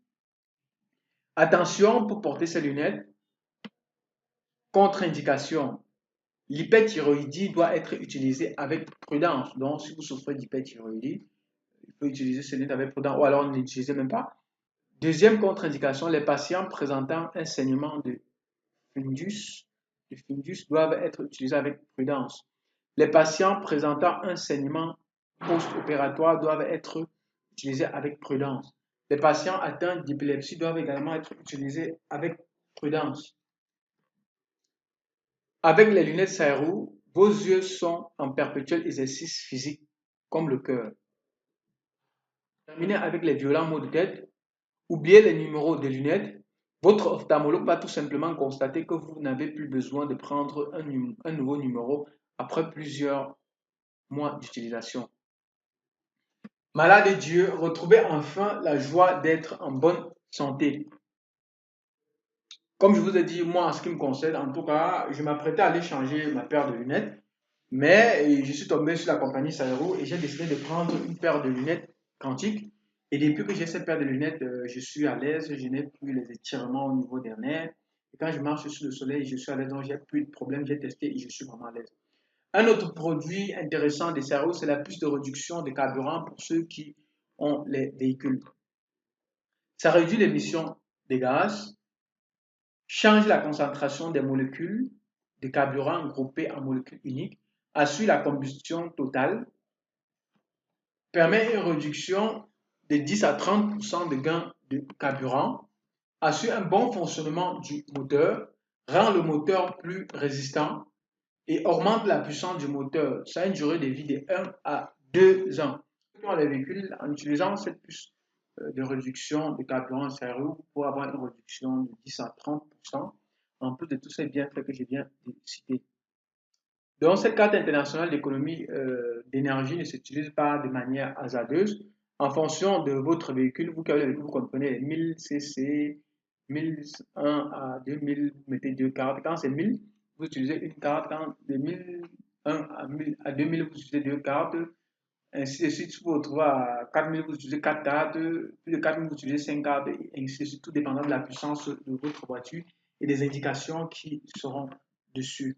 Attention pour porter ces lunettes. Contre-indication, l'hyperthyroïdie doit être utilisée avec prudence. Donc, si vous souffrez d'hyperthyroïdie, il faut utiliser ces lunettes avec prudence ou alors ne l'utilisez même pas. Deuxième contre-indication, les patients présentant un saignement de fundus doivent être utilisés avec prudence. Les patients présentant un saignement post-opératoire doivent être utilisés avec prudence. Les patients atteints d'épilepsie doivent également être utilisés avec prudence. Avec les lunettes Sairo, vos yeux sont en perpétuel exercice physique, comme le cœur. Terminez avec les violents maux de tête. Oubliez les numéros des lunettes. Votre ophtalmologue va tout simplement constater que vous n'avez plus besoin de prendre un nouveau numéro après plusieurs mois d'utilisation. Malade de Dieu, retrouvez enfin la joie d'être en bonne santé. Comme je vous ai dit, moi, en ce qui me concerne, en tout cas, je m'apprêtais à aller changer ma paire de lunettes, mais je suis tombé sur la compagnie Saero et j'ai décidé de prendre une paire de lunettes quantiques. Et depuis que j'ai cette paire de lunettes, je suis à l'aise, je n'ai plus les étirements au niveau des nerfs. Et quand je marche sur le soleil, je suis à l'aise, donc j'ai plus de problème, j'ai testé et je suis vraiment à l'aise. Un autre produit intéressant des Saero, c'est la puce de réduction de carburant pour ceux qui ont les véhicules. Ça réduit l'émission des gaz, change la concentration des molécules de carburant groupées en molécules uniques, assure la combustion totale, permet une réduction de 10 à 30% de gains de carburant, assure un bon fonctionnement du moteur, rend le moteur plus résistant et augmente la puissance du moteur. Ça a une durée de vie de 1 à 2 ans. Dans les véhicules, en utilisant cette puce de réduction de carburant sérieux pour avoir une réduction de 10 à 30%, en plus de tous ces bienfaits que je viens de citer. Donc, cette carte internationale d'économie d'énergie ne s'utilise pas de manière hasardeuse. En fonction de votre véhicule, vous comprenez les 1000 cc, 1001 à 2000, vous mettez deux cartes. Quand c'est 1000, vous utilisez une carte. Quand de 1001 à 2000, vous utilisez deux cartes. Ainsi de suite, si vous vous retrouvez à 4000, vous utilisez 4 cartes. Plus de 4000, vous utilisez 5 cartes. Et ainsi de suite, tout dépendant de la puissance de votre voiture et des indications qui seront dessus.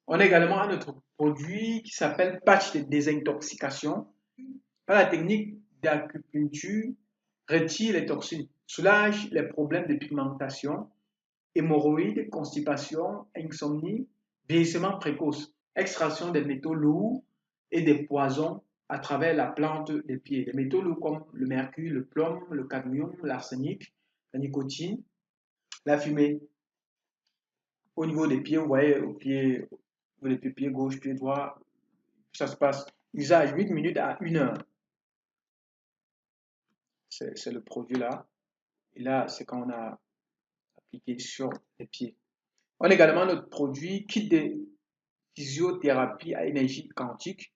On a également un autre produit qui s'appelle patch de désintoxication. Par la technique d'acupuncture, retire les toxines, soulage les problèmes de pigmentation, hémorroïdes, constipation, insomnie, vieillissement précoce, extraction des métaux lourds et des poisons à travers la plante des pieds. Les métaux lourds comme le mercure, le plomb, le cadmium, l'arsenic, la nicotine, la fumée. Au niveau des pieds, vous voyez, au pied, les pieds gauche, pied droit, ça se passe. Usage 8 minutes à 1 heure. C'est le produit là. Et là, c'est quand on a appliqué sur les pieds. On a également notre produit kit de physiothérapie à énergie quantique.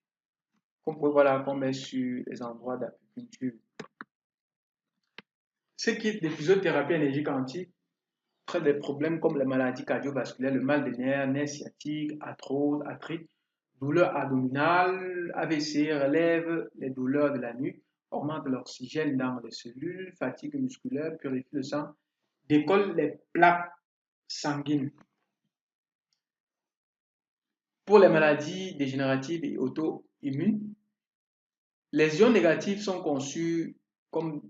Qu'on peut voir qu'on met sur les endroits d'acupuncture. Ce kit de physiothérapie à énergie quantique traite des problèmes comme les maladies cardiovasculaires, le mal des nerfs sciatiques, arthrose, arthrite, douleurs abdominales, AVC, relève les douleurs de la nuque, augmente l'oxygène dans les cellules, fatigue musculaire, purifie le sang, décolle les plaques sanguines. Pour les maladies dégénératives et auto-immunes, les ions négatifs sont conçus comme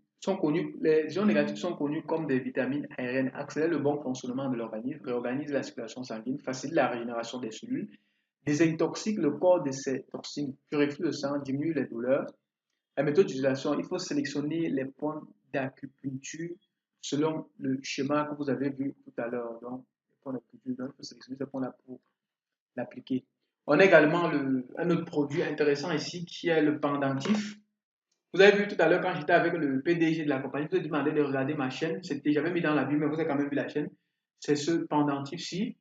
les ions négatifs sont connus comme des vitamines aériennes, accélèrent le bon fonctionnement de l'organisme, réorganisent la circulation sanguine, facilitent la régénération des cellules, désintoxiquent le corps de ces toxines, purifient le sang, diminue les douleurs. La méthode d'utilisation, il faut sélectionner les points d'acupuncture selon le schéma que vous avez vu tout à l'heure. Donc, les points d'acupuncture, il faut sélectionner ces points-là pour l'appliquer. On a également un autre produit intéressant ici qui est le pendentif. Vous avez vu tout à l'heure quand j'étais avec le PDG de la compagnie, je vous ai demandé de regarder ma chaîne. J'avais mis dans la bio, mais vous avez quand même vu la chaîne. C'est ce pendentif-ci.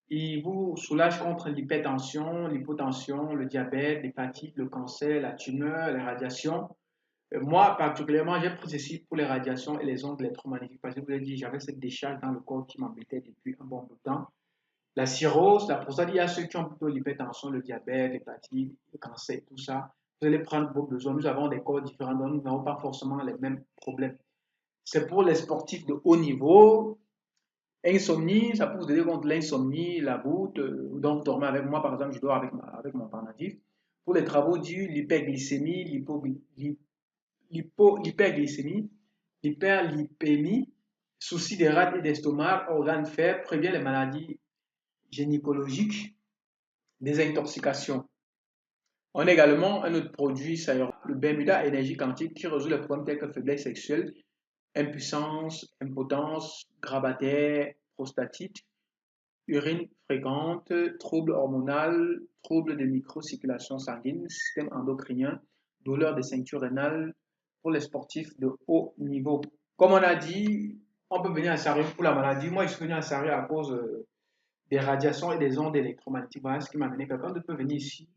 Il vous soulage contre l'hypertension, l'hypotension, le diabète, l'hépatite, le cancer, la tumeur, les radiations. Moi, particulièrement, j'ai pris ceci pour les radiations et les ondes électromagnétiques parce que je vous ai dit, j'avais cette décharge dans le corps qui m'embêtait depuis un bon bout de temps. La cirrhose, la prostate, il y a ceux qui ont plutôt l'hypertension, le diabète, l'hépatite, le cancer, tout ça. Vous allez prendre vos besoins. Nous avons des corps différents, donc nous n'avons pas forcément les mêmes problèmes. C'est pour les sportifs de haut niveau. Insomnie, ça peut vous aider contre l'insomnie, la goutte. Donc, vous dormez avec moi, par exemple, je dors avec mon pendentif. Pour les travaux durs, l'hyperglycémie, l'hyperglycémie, l'hyperlipémie, soucis des rats et d'estomac, organes faibles, prévient les maladies gynécologiques, désintoxication. On a également un autre produit, ça le Bermuda énergie quantique, qui résout les problèmes tels que faiblesse sexuelle, impuissance, impotence, grabataire, prostatite, urine fréquente, troubles hormonaux, troubles de microcirculation sanguine, système endocrinien, douleurs des ceintures rénales pour les sportifs de haut niveau. Comme on a dit, on peut venir à Sarri pour la maladie. Moi, je suis venu à Sarri à cause des radiations et des ondes électromagnétiques. Voilà ce qui m'a amené. Quelqu'un d'autre peut venir ici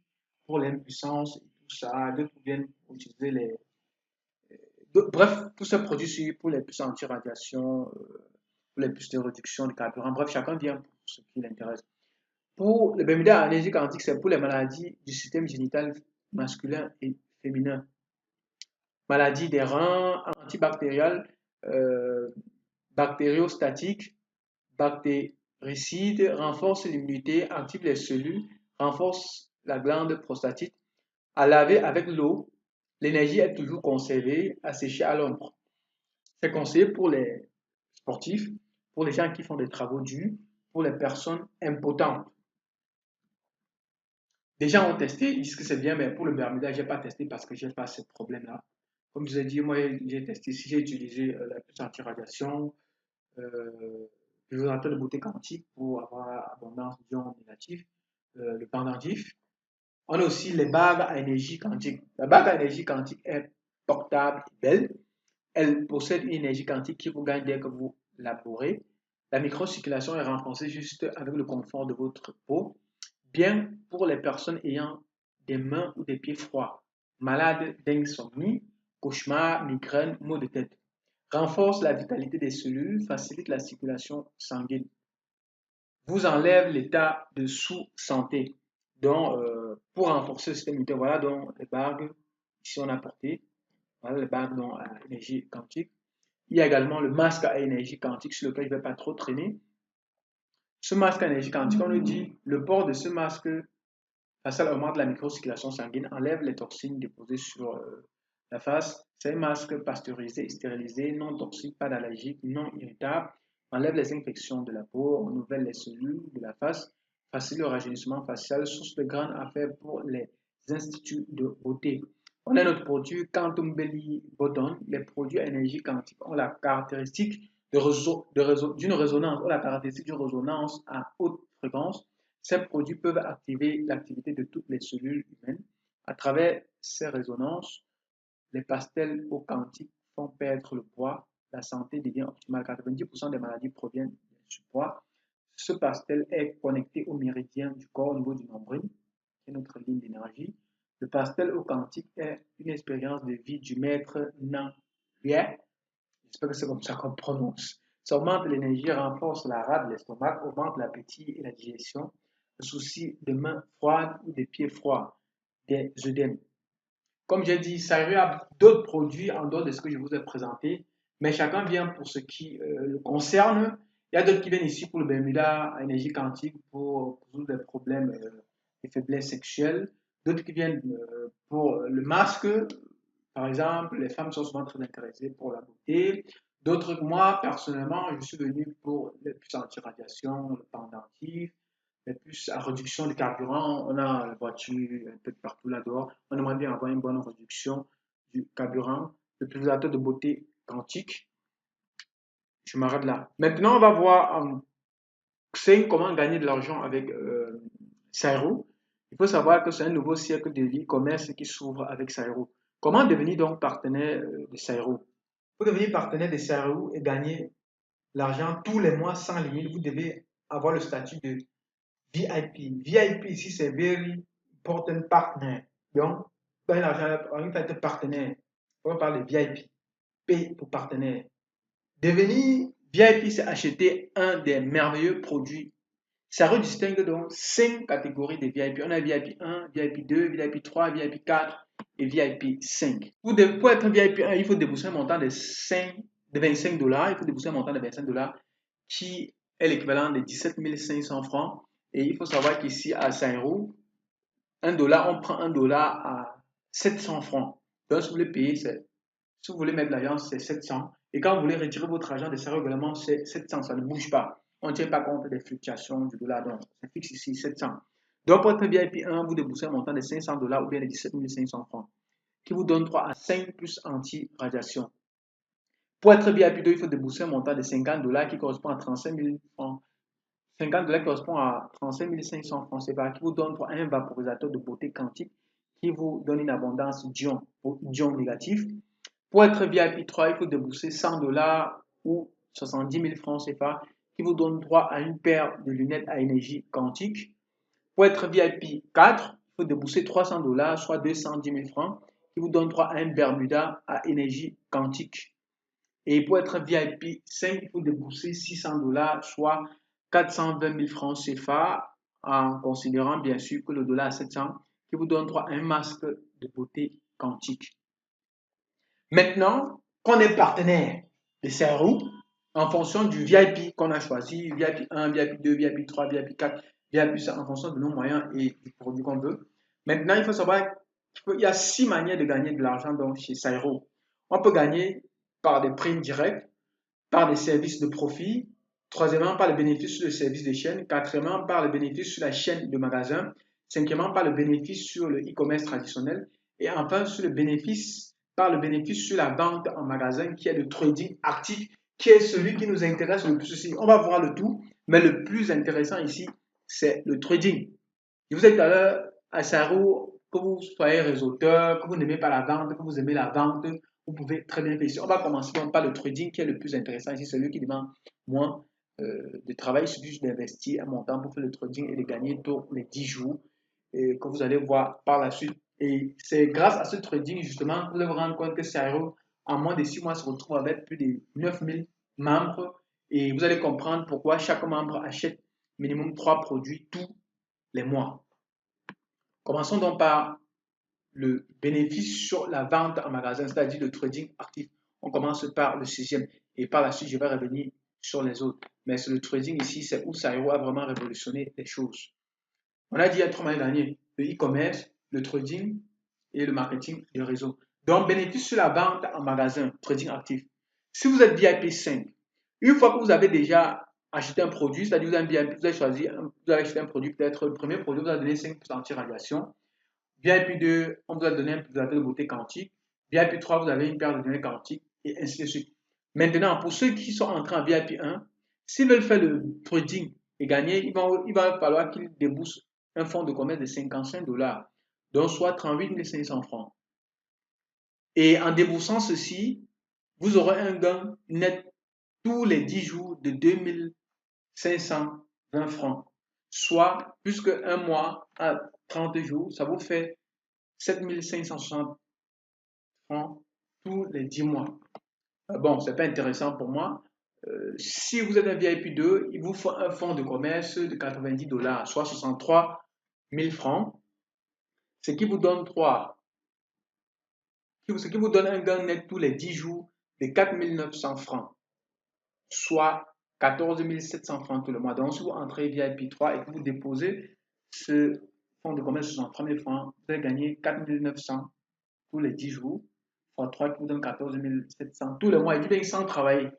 pour l'impuissance et tout ça. D'autres viennent pour utiliser les. Bref, tous ces produits pour les puces anti-radiation, pour les puces de réduction de carburant. Bref, chacun vient pour ce qui l'intéresse. Pour le Bermuda à énergie quantique, c'est pour les maladies du système génital masculin et féminin. Maladies des reins, antibactériales, euh, bactériostatiques, bactéricides, renforce l'immunité, active les cellules, renforce la glande prostatique. À laver avec l'eau, l'énergie est toujours conservée, à sécher à l'ombre. C'est conseillé pour les sportifs, pour les gens qui font des travaux durs, pour les personnes impotentes. Des gens ont testé, ils disent que c'est bien, mais pour le Bermuda, je n'ai pas testé parce que je n'ai pas ce problème-là. Comme je vous ai dit, moi, j'ai testé, si j'ai utilisé la puce anti-radiation, l'isolateur de beauté quantique pour avoir abondance d'ions négatifs, le pendentif. On a aussi les bagues à énergie quantique. La bague à énergie quantique est portable et belle. Elle possède une énergie quantique qui vous gagne dès que vous laborez. La microcirculation est renforcée juste avec le confort de votre peau. Bien pour les personnes ayant des mains ou des pieds froids, malades d'insomnie, cauchemars, migraines, maux de tête. Renforce la vitalité des cellules, facilite la circulation sanguine. Vous enlève l'état de sous-santé. Donc, pour renforcer le système immunitaire, voilà donc les bagues, ici on a porté, voilà les bagues donc, à énergie quantique. Il y a également le masque à énergie quantique sur lequel je ne vais pas trop traîner. Ce masque à énergie quantique, on nous dit, le port de ce masque facial augmente la microcirculation sanguine, enlève les toxines déposées sur la face. C'est un masque pasteurisé et stérilisé, non toxique, pas d'allergique, non irritable, enlève les infections de la peau, renouvelle les cellules de la face, facilite le rajeunissement facial, source de grande affaire pour les instituts de beauté. On a notre produit Quantum Belly Button. Les produits à énergie quantique ont la caractéristique d'une résonance, ont la caractéristique d'une résonance à haute fréquence. Ces produits peuvent activer l'activité de toutes les cellules humaines. À travers ces résonances, les pastels au quantique font perdre le poids, la santé devient optimale. 90% des maladies proviennent du poids. Ce pastel est connecté au méridien du corps au niveau du nombril, qui est notre ligne d'énergie. Le pastel au quantique est une expérience de vie du maître Nan Yue. J'espère que c'est comme ça qu'on prononce. Ça augmente l'énergie, renforce la rate de l'estomac, augmente l'appétit et la digestion. Le souci des mains froides ou des pieds froids, des œdèmes. Comme j'ai dit, ça y a d'autres produits en dehors de ce que je vous ai présenté, mais chacun vient pour ce qui le concerne. Il y a d'autres qui viennent ici pour le Bermuda à énergie quantique pour résoudre des problèmes de faiblesse sexuelle. D'autres qui viennent pour le masque. Par exemple, les femmes sont souvent très intéressées pour la beauté. D'autres, moi, personnellement, je suis venu pour les puces anti-radiation, le pendentif, les puces à réduction de carburant. On a la voiture un peu partout là-dehors. On aimerait bien avoir une bonne réduction du carburant. Le pulvérisateur de beauté quantique. Je m'arrête là. Maintenant, on va voir comment gagner de l'argent avec Sairo. Il faut savoir que c'est un nouveau siècle de vie commerce qui s'ouvre avec Sairo. Comment devenir donc partenaire de Sairo? Pour devenir partenaire de Sairo et gagner l'argent tous les mois sans limite, vous devez avoir le statut de VIP. VIP ici, c'est Very Important Partner. Donc, gagner l'argent, on va être partenaire. On parle de VIP. P pour partenaire. Devenir VIP, c'est acheter un des merveilleux produits. Ça redistingue donc 5 catégories de VIP. On a VIP 1, VIP 2, VIP 3, VIP 4 et VIP 5. Pour être VIP 1, il faut débourser un montant de 25 dollars. Il faut débourser un montant de 25 dollars qui est l'équivalent de 17 500 francs. Et il faut savoir qu'ici à Saint-Roux, $1, on prend $1 à 700 francs. Donc si vous voulez payer, si vous voulez mettre l'argent, c'est 700. Et quand vous voulez retirer votre argent de Saint-Roux, également, c'est 700. Ça ne bouge pas. On ne tient pas compte des fluctuations du dollar. Donc, c'est fixe ici, 700. Donc, pour être VIP 1, vous déboursez un montant de 500 dollars ou bien de 17 500 francs, qui vous donne 3 à 5 plus anti-radiation. Pour être VIP 2, il faut débourser un montant de 50 dollars qui correspond à 35 000 francs. 50 dollars correspond à 35 500 francs CFA, qui vous donne un vaporisateur de beauté quantique qui vous donne une abondance d'ions négatifs. Pour être VIP 3, il faut débourser 100 dollars ou 70 000 francs CFA qui vous donne droit à une paire de lunettes à énergie quantique. Pour être VIP 4, il faut débourser 300 $, soit 210 000 francs, qui vous donne droit à un Bermuda à énergie quantique. Et pour être VIP 5, il faut débourser 600 $, soit 420 000 francs CFA, en considérant bien sûr que le dollar à 700, qui vous donne droit à un masque de beauté quantique. Maintenant qu'on est partenaire de CRO, en fonction du VIP qu'on a choisi, VIP 1, VIP 2, VIP 3, VIP 4, VIP 5, en fonction de nos moyens et du produit qu'on veut. Maintenant, il faut savoir qu'il y a 6 manières de gagner de l'argent chez Sairo. On peut gagner par des primes directes, par des services de profit, troisièmement par le bénéfice sur le service de chaîne, quatrièmement par le bénéfice sur la chaîne de magasin, cinquièmement par le bénéfice sur le e-commerce traditionnel et enfin par le bénéfice sur la vente en magasin qui est le trading actif, qui est celui qui nous intéresse le plus ici. On va voir le tout, mais le plus intéressant ici, c'est le trading. Je vous ai dit tout à l'heure à Sairo, que vous soyez réseauteur, que vous n'aimez pas la vente, que vous aimez la vente, vous pouvez très bien faire ici. On va commencer donc par le trading qui est le plus intéressant ici, celui qui demande moins de travail, il suffit juste d'investir un montant pour faire le trading et de gagner tous les 10 jours et que vous allez voir par la suite. Et c'est grâce à ce trading justement que vous allez vous rendre compte que Sairo, en moins de 6 mois, se retrouve avec plus de 9000 membres et vous allez comprendre pourquoi chaque membre achète minimum 3 produits tous les mois. Commençons donc par le bénéfice sur la vente en magasin, c'est-à-dire le trading actif. On commence par le sixième et par la suite, je vais revenir sur les autres. Mais c'est le trading ici, c'est où Sairo a vraiment révolutionné les choses. On a dit il y a 3 moyens de gagner, le e-commerce, le trading et le marketing de réseau. Donc, bénéfice sur la vente en magasin, trading actif. Si vous êtes VIP 5, une fois que vous avez déjà acheté un produit, c'est-à-dire vous avez acheté un produit, peut-être le premier produit vous a donné 5% anti-radiation. VIP 2, on vous a donné un pulvérisateur de beauté quantique. VIP 3, vous avez une paire de données quantiques et ainsi de suite. Maintenant, pour ceux qui sont entrés en VIP 1, s'ils veulent faire le trading et gagner, il va falloir qu'ils déboursent un fonds de commerce de 55 $, donc soit 38 500 francs. Et en déboursant ceci, vous aurez un gain net tous les 10 jours de 2520 francs, soit plus qu'un mois à 30 jours, ça vous fait 7560 francs tous les 10 mois. Bon, c'est pas intéressant pour moi. Si vous êtes un VIP 2, il vous faut un fonds de commerce de 90 $, soit 63 000 francs, ce qui vous donne un gain net tous les 10 jours de 4 900 francs, soit 14 700 francs tout le mois. Donc, si vous entrez VIP 3 et que vous déposez ce fonds de commerce de 63 000 francs, vous allez gagner 4 900 tous les 10 jours, fois 3 qui vous donne 14 700 tous les mois. Et puis, bien, sans travailler.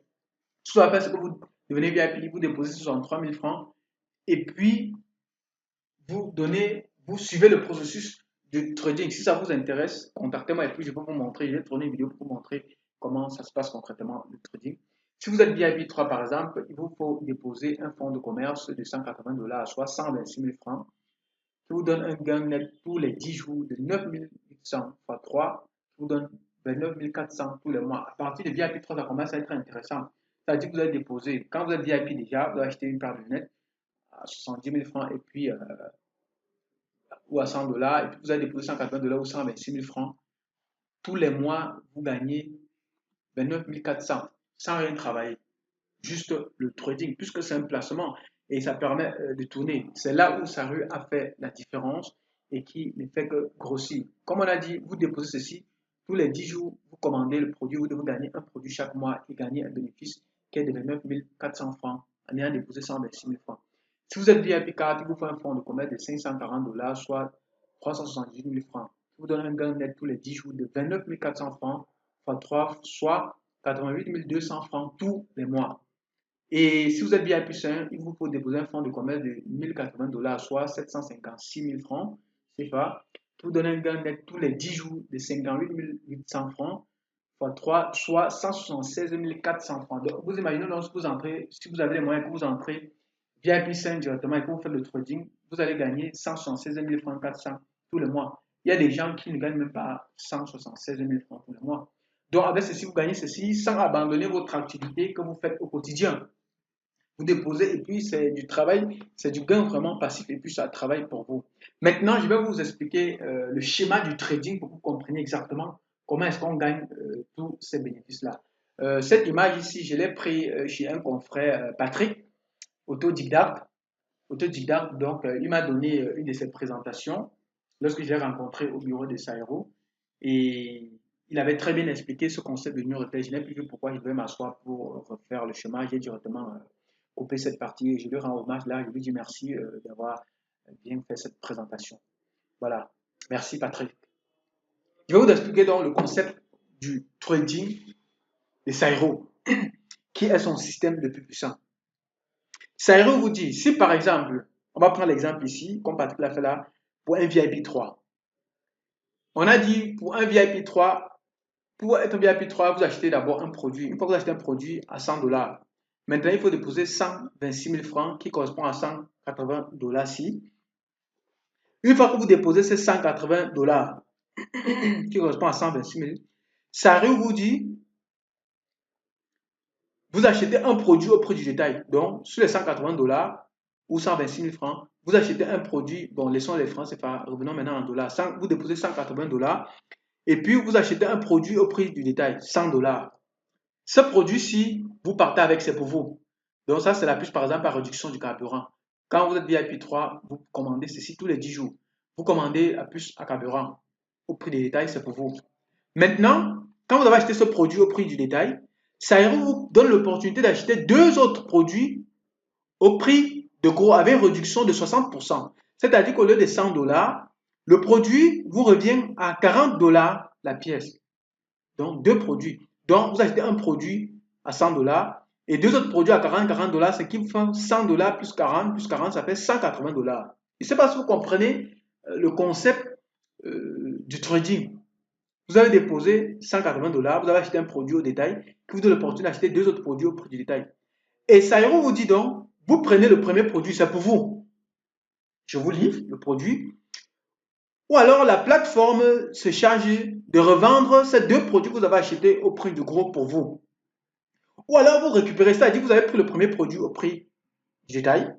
Ce que vous allez faire, c'est que vous devenez VIP, vous déposez 63 000 francs et puis vous suivez le processus de trading. Si ça vous intéresse, contactez-moi et puis je peux vous montrer, je vais tourner une vidéo pour vous montrer comment ça se passe concrètement le trading. Si vous êtes VIP 3 par exemple, il vous faut déposer un fonds de commerce de 180 $, soit 126 000 francs, qui vous donne un gain net tous les 10 jours de 9 800 fois 3, qui vous donne 29 400 tous les mois. À partir de VIP 3, ça commence à être intéressant. C'est-à-dire que vous allez déposer, quand vous êtes VIP déjà, vous allez acheter une paire de lunettes à 70 000 francs et puis ou à 100 $, et puis vous allez déposer 180 $ ou 126 000 francs. Tous les mois, vous gagnez 29 400 sans rien travailler. Juste le trading, puisque c'est un placement et ça permet de tourner. C'est là où Saru a fait la différence et qui ne fait que grossir. Comme on a dit, vous déposez ceci, tous les 10 jours, vous commandez le produit, vous devez gagner un produit chaque mois et gagner un bénéfice qui est de 29 400 francs en ayant déposé 126 000 francs. Si vous êtes VIP 4, il vous faut un fonds de commerce de 540 $, soit 378 000 francs. Ça vous donne un gain net tous les 10 jours de 29 400 francs, fois 3, soit 88 200 francs tous les mois. Et si vous êtes VIP 1, il vous faut déposer un fonds de commerce de 1080 $, soit 756 000 francs, c'est pas, pour donner un gain net tous les 10 jours de 58 800 francs, fois 3, soit 176 400 francs. Donc, vous imaginez, lorsque vous entrez, si vous avez les moyens que vous entrez VIP 5 directement et que vous faites le trading, vous allez gagner 176 000 francs 400 tous les mois. Il y a des gens qui ne gagnent même pas 176 000 francs tous les mois. Donc, avec ceci, vous gagnez ceci sans abandonner votre activité que vous faites au quotidien. Vous déposez et puis c'est du travail, c'est du gain vraiment passif et puis ça travaille pour vous. Maintenant, je vais vous expliquer le schéma du trading pour que vous compreniez exactement comment est-ce qu'on gagne tous ces bénéfices-là. Cette image ici, je l'ai pris chez un confrère, Patrick, autodidacte. Autodidacte, donc il m'a donné une de ses présentations lorsque je l'ai rencontré au bureau de Saïro et il avait très bien expliqué ce concept de New Retail. Je n'ai plus vu pourquoi je devais m'asseoir pour refaire le schéma. J'ai directement coupé cette partie et je lui rends hommage là. Je lui dis merci d'avoir bien fait cette présentation. Voilà. Merci Patrick. Je vais vous expliquer donc le concept du trading de Saïro, qui est son système le plus puissant. Saïro vous dit, si par exemple, on va prendre l'exemple ici, comme Patrick l'a fait là, pour un VIP 3. On a dit pour un VIP 3, pour être un VIP 3, vous achetez d'abord un produit. Une fois que vous achetez un produit à 100 $, maintenant il faut déposer 126 000 francs qui correspond à 180 $. Une fois que vous déposez ces 180 $ qui correspond à 126 000, Saïro vous dit, vous achetez un produit au prix du détail. Donc, sur les 180 $ ou 126 000 francs, vous achetez un produit, bon, laissons les francs, c'est pas, revenons maintenant en dollars. Vous déposez 180 $ et puis vous achetez un produit au prix du détail, 100 $. Ce produit-ci, vous partez avec, c'est pour vous. Donc, ça, c'est la puce, par exemple, à réduction du carburant. Quand vous êtes VIP 3, vous commandez ceci tous les 10 jours. Vous commandez la puce à carburant au prix du détail, c'est pour vous. Maintenant, quand vous avez acheté ce produit au prix du détail, Saïro vous donne l'opportunité d'acheter deux autres produits au prix de gros avec réduction de 60%. C'est-à-dire qu'au lieu de 100 $, le produit vous revient à 40 $ la pièce. Donc, deux produits. Donc, vous achetez un produit à 100 $ et deux autres produits à 40 $, ce qui vous fait 100 $ plus 40, ça fait 180 $. Je ne sais pas si vous comprenez le concept du trading. Vous avez déposé 180 $, vous avez acheté un produit au détail, qui vous donne l'opportunité d'acheter deux autres produits au prix du détail. Et Saïro vous dit donc, vous prenez le premier produit, c'est pour vous. Je vous livre le produit. Ou alors la plateforme se charge de revendre ces deux produits que vous avez achetés au prix du gros pour vous. Ou alors vous récupérez, c'est-à-dire que vous avez pris le premier produit au prix du détail.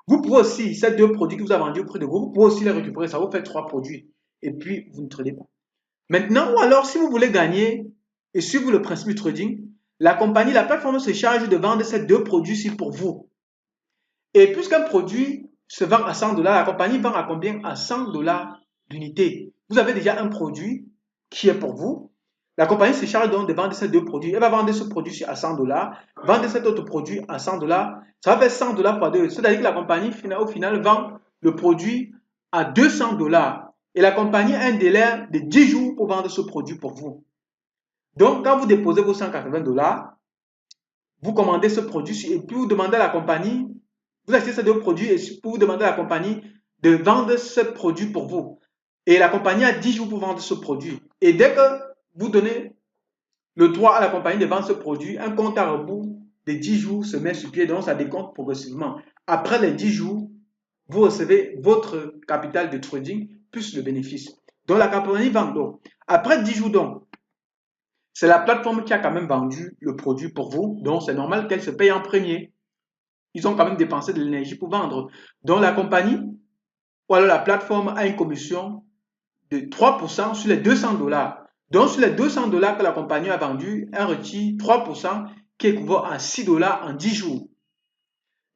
Vous pouvez aussi, ces deux produits que vous avez vendus au prix de gros, vous pouvez aussi les récupérer, ça vous fait trois produits. Et puis, vous ne tradez pas. Maintenant, ou alors, si vous voulez gagner et suivre le principe du trading, la compagnie, la plateforme se charge de vendre ces deux produits-ci pour vous. Et puisqu'un produit se vend à 100 $, la compagnie vend à combien? À 100 $ l'unité. Vous avez déjà un produit qui est pour vous. La compagnie se charge donc de vendre ces deux produits. Elle va vendre ce produit à 100 $, vendre cet autre produit à 100 $. Ça va faire 100 $ fois 2. C'est-à-dire que la compagnie, au final, vend le produit à 200 $. Et la compagnie a un délai de 10 jours pour vendre ce produit pour vous. Donc, quand vous déposez vos 180 $, vous commandez ce produit et puis vous demandez à la compagnie, vous achetez ces deux produits et puis vous demandez à la compagnie de vendre ce produit pour vous. Et la compagnie a 10 jours pour vendre ce produit. Et dès que vous donnez le droit à la compagnie de vendre ce produit, un compte à rebours de 10 jours se met sur pied, donc ça décompte progressivement. Après les 10 jours, vous recevez votre capital de trading plus le bénéfice. Donc la compagnie vend donc. Après 10 jours donc, c'est la plateforme qui a quand même vendu le produit pour vous, donc c'est normal qu'elle se paye en premier. Ils ont quand même dépensé de l'énergie pour vendre. Donc la compagnie, ou alors la plateforme a une commission de 3% sur les 200 $. Donc sur les 200 $ que la compagnie a vendu, elle retire 3% qui équivaut à 6 $ en 10 jours.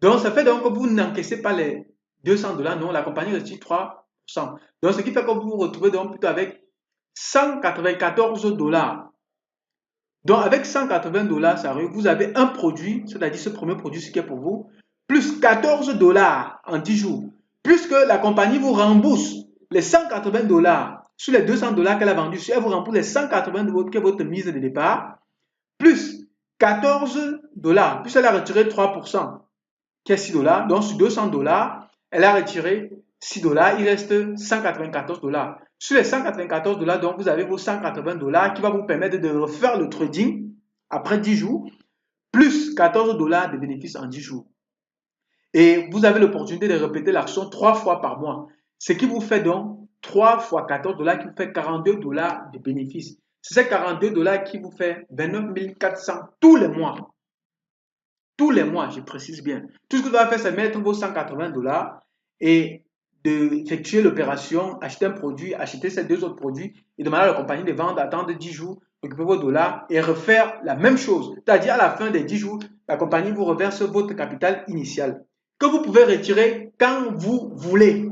Donc ça fait donc que vous n'encaissez pas les 200 $, non, la compagnie retire 3%. Donc ce qui fait que vous vous retrouvez donc plutôt avec 194 $. Donc, avec 180 $, ça arrive, vous avez un produit, c'est-à-dire ce premier produit, ce qui est pour vous, plus 14 $ en 10 jours. Puisque la compagnie vous rembourse les 180 $ sur les 200 $ qu'elle a vendus, elle vous rembourse les 180 $ qui est votre mise de départ, plus 14 $, puis elle a retiré 3%, qui est 6 $. Donc, sur 200 $, elle a retiré 6 $, il reste 194 $. Sur les 194 $, donc vous avez vos 180 $ qui va vous permettre de refaire le trading après 10 jours, plus 14 $ de bénéfices en 10 jours. Et vous avez l'opportunité de répéter l'action 3 fois par mois. Ce qui vous fait donc 3 fois 14 $ qui vous fait 42 $ de bénéfices. C'est ces 42 $ qui vous fait 29 400 tous les mois. Tous les mois, je précise bien. Tout ce que vous devez faire, c'est mettre vos $180 et d'effectuer l'opération, acheter un produit, acheter ces deux autres produits et demander à la compagnie de vendre, attendre 10 jours, récupérer vos dollars et refaire la même chose. C'est-à-dire à la fin des 10 jours, la compagnie vous reverse votre capital initial que vous pouvez retirer quand vous voulez.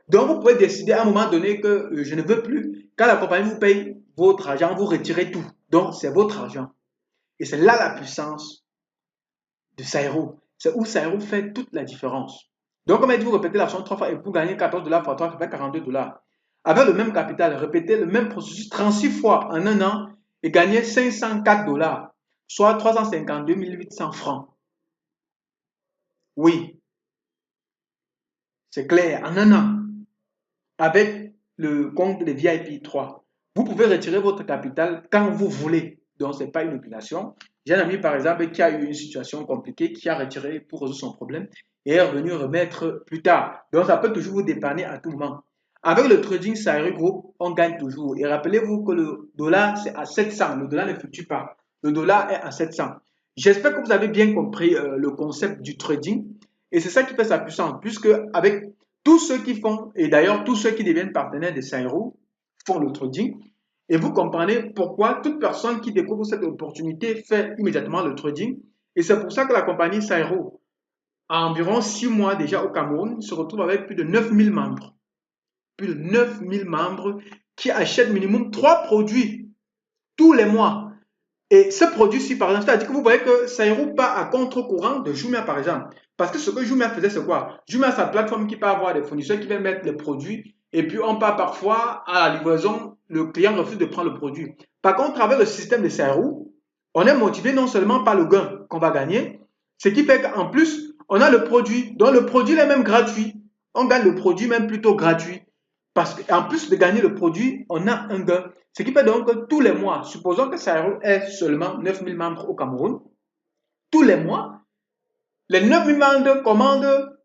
Donc, vous pouvez décider à un moment donné que je ne veux plus. Quand la compagnie vous paye votre argent, vous retirez tout. Donc, c'est votre argent. Et c'est là la puissance de Sairo. C'est où Sairo fait toute la différence. Donc, comme elle dit, vous répétez la somme 3 fois et pour gagner $14 fois 3, ça fait $42. Avec le même capital, répétez le même processus 36 fois en un an et gagnez $504, soit 352 800 francs. Oui, c'est clair, en un an. Avec le compte de VIP 3, vous pouvez retirer votre capital quand vous voulez. Donc, ce n'est pas une obligation. J'ai un ami, par exemple, qui a eu une situation compliquée, qui a retiré pour résoudre son problème et est revenu remettre plus tard. Donc, ça peut toujours vous dépanner à tout moment. Avec le trading Sairi Group, on gagne toujours. Et rappelez-vous que le dollar, c'est à 700. Le dollar ne fluctue pas. Le dollar est à 700. J'espère que vous avez bien compris le concept du trading. Et c'est ça qui fait sa puissance. Puisque avec tous ceux qui font, et d'ailleurs tous ceux qui deviennent partenaires de Sairo, font le trading. Et vous comprenez pourquoi toute personne qui découvre cette opportunité fait immédiatement le trading. Et c'est pour ça que la compagnie Sairo, à environ 6 mois déjà au Cameroun, se retrouve avec plus de 9000 membres. Plus de 9000 membres qui achètent minimum 3 produits tous les mois. Et ce produit-ci, par exemple, c'est-à-dire que vous voyez que Sairo part à contre-courant de Jumia, par exemple. Parce que ce que Jumia faisait, c'est quoi? Jumia, sa plateforme qui peut avoir des fournisseurs qui viennent mettre les produits. Et puis, on part parfois à la livraison, le client refuse de prendre le produit. Par contre, avec le système de Sairo, on est motivé non seulement par le gain qu'on va gagner, ce qui fait qu'en plus, on a le produit. Donc, le produit est même gratuit. On gagne le produit même plutôt gratuit. Parce qu'en plus de gagner le produit, on a un gain. Ce qui fait donc que tous les mois, supposons que Sairo ait seulement 9000 membres au Cameroun, tous les mois, les 9000 membres commandent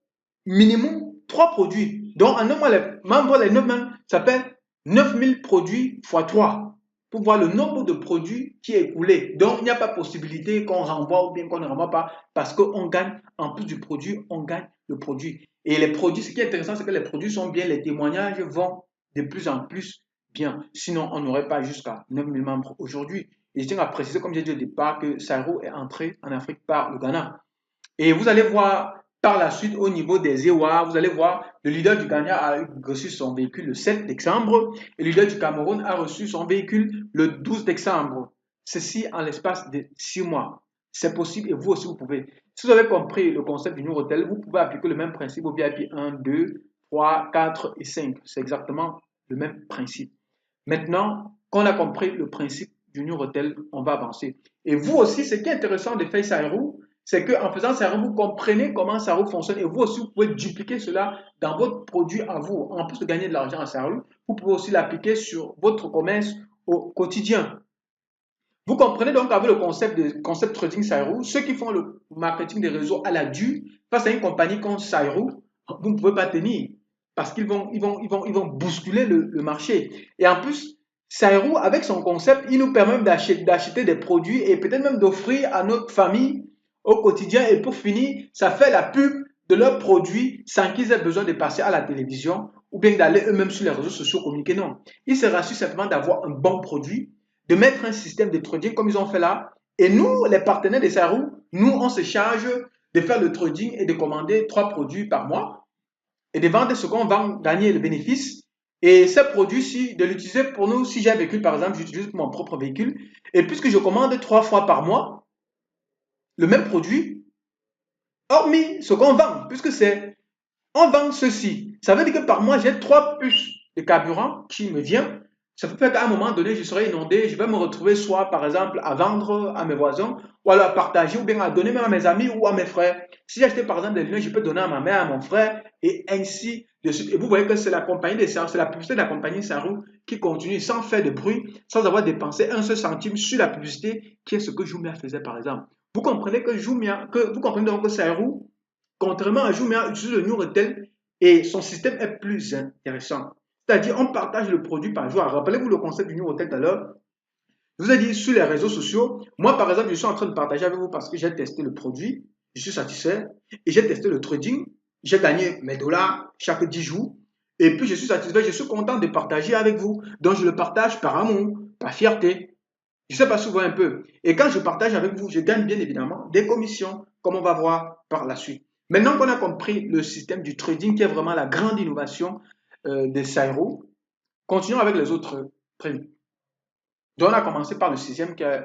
minimum 3 produits. Donc, en un mois, les membres, les 9 membres, ça fait 9000 produits fois 3 pour voir le nombre de produits qui est écoulé. Donc, il n'y a pas possibilité qu'on renvoie ou bien qu'on ne renvoie pas parce qu'on gagne, en plus du produit, on gagne le produit. Et les produits, ce qui est intéressant, c'est que les produits sont bien, les témoignages vont de plus en plus bien. Sinon, on n'aurait pas jusqu'à 9000 membres aujourd'hui. Et je tiens à préciser, comme j'ai dit au départ, que Sairo est entré en Afrique par le Ghana. Et vous allez voir par la suite au niveau des EWA, vous allez voir le leader du Ghana a reçu son véhicule le 7 décembre et le leader du Cameroun a reçu son véhicule le 12 décembre. Ceci en l'espace de 6 mois. C'est possible et vous aussi vous pouvez. Si vous avez compris le concept du New Hotel, vous pouvez appliquer le même principe au VIP 1, 2, 3, 4 et 5. C'est exactement le même principe. Maintenant qu'on a compris le principe du New Hotel, on va avancer. Et vous aussi, ce qui est intéressant de faire Sairo, c'est qu'en faisant Sairo, vous comprenez comment Sairo fonctionne et vous aussi, vous pouvez dupliquer cela dans votre produit à vous. En plus de gagner de l'argent à Sairo, vous pouvez aussi l'appliquer sur votre commerce au quotidien. Vous comprenez donc avec le concept trading Sairo, ceux qui font le marketing des réseaux à la dure, face à une compagnie comme Sairo, vous ne pouvez pas tenir parce qu'ils vont bousculer le marché. Et en plus, Sairo, avec son concept, il nous permet d'acheter des produits et peut-être même d'offrir à notre famille au quotidien. Et pour finir, ça fait la pub de leurs produits sans qu'ils aient besoin de passer à la télévision ou bien d'aller eux-mêmes sur les réseaux sociaux communiquer. Non, il se rassure simplement d'avoir un bon produit, de mettre un système de trading comme ils ont fait là. Et nous, les partenaires de Sairo, nous, on se charge de faire le trading et de commander 3 produits par mois et de vendre ce qu'on va gagner le bénéfice. Et ces produits-ci, de l'utiliser pour nous, si j'ai un véhicule, par exemple, j'utilise mon propre véhicule. Et puisque je commande 3 fois par mois le même produit, hormis ce qu'on vend, puisque c'est, on vend ceci. Ça veut dire que par mois, j'ai 3 puces de carburant qui me viennent. Ça peut faire qu'à un moment donné, je serai inondé, je vais me retrouver soit, par exemple, à vendre à mes voisins, ou alors à partager, ou bien à donner même à mes amis ou à mes frères. Si j'ai acheté, par exemple, des lunettes, je peux donner à ma mère, à mon frère, et ainsi de suite. Et vous voyez que c'est la compagnie des Sairo, c'est la publicité de la compagnie Sairo qui continue sans faire de bruit, sans avoir dépensé un seul centime sur la publicité, qui est ce que Jumia faisait, par exemple. Vous comprenez que vous comprenez donc que Sairo, contrairement à Jumia, utilise le New Retail et son système est plus intéressant. C'est-à-dire, on partage le produit par jour. Rappelez-vous le concept du New Hotel tout à l'heure. Je vous ai dit, sur les réseaux sociaux, moi, par exemple, je suis en train de partager avec vous parce que j'ai testé le produit, je suis satisfait, et j'ai testé le trading, j'ai gagné mes dollars chaque 10 jours, et puis je suis satisfait, je suis content de partager avec vous. Donc, je le partage par amour, par fierté. Je sais pas souvent un peu. Et quand je partage avec vous, je gagne bien évidemment des commissions, comme on va voir par la suite. Maintenant qu'on a compris le système du trading, qui est vraiment la grande innovation de Sairo, continuons avec les autres primes. Donc, on a commencé par le sixième qui est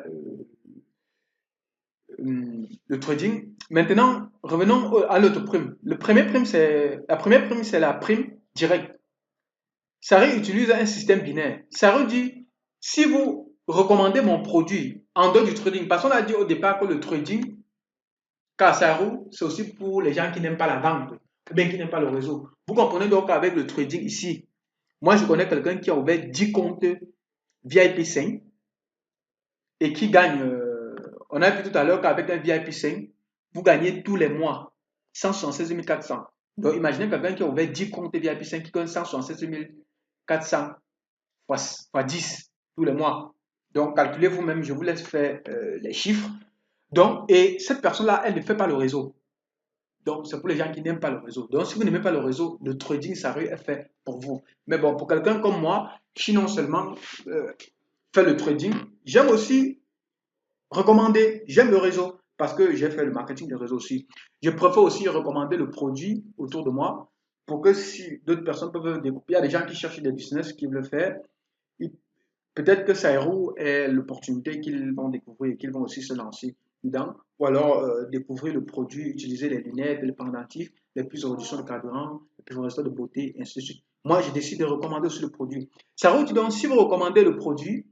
le trading. Maintenant, revenons à l'autre prime. La première prime, c'est la prime directe. Sarah utilise un système binaire. Sarah dit, si vous recommandez mon produit en dehors du trading, parce qu'on a dit au départ que le trading, car Sarah, c'est aussi pour les gens qui n'aiment pas la vente, ou bien qui n'aiment pas le réseau. Vous comprenez donc qu'avec le trading ici, moi je connais quelqu'un qui a ouvert 10 comptes VIP 5 et qui gagne, on a vu tout à l'heure qu'avec un VIP 5, vous gagnez tous les mois 176 400. Donc imaginez quelqu'un qui a ouvert 10 comptes VIP 5 qui gagne 176 400 fois 10 tous les mois. Donc calculez vous-même, je vous laisse faire les chiffres. Donc, et cette personne-là, elle ne fait pas le réseau. Donc, c'est pour les gens qui n'aiment pas le réseau. Donc, si vous n'aimez pas le réseau, le trading, ça est fait pour vous. Mais bon, pour quelqu'un comme moi, qui non seulement fait le trading, j'aime aussi recommander, j'aime le réseau parce que j'ai fait le marketing de réseau aussi. Je préfère aussi recommander le produit autour de moi pour que si d'autres personnes peuvent découvrir, il y a des gens qui cherchent des business qui veulent le faire, peut-être que Sairou est l'opportunité qu'ils vont découvrir et qu'ils vont aussi se lancer dedans, ou alors découvrir le produit, utiliser les lunettes, les pendentifs, les plus de réduction de carburant, les plus de réduction de beauté, et ainsi de suite. Moi, je décide de recommander aussi le produit. Sairou dit donc, si vous recommandez le produit,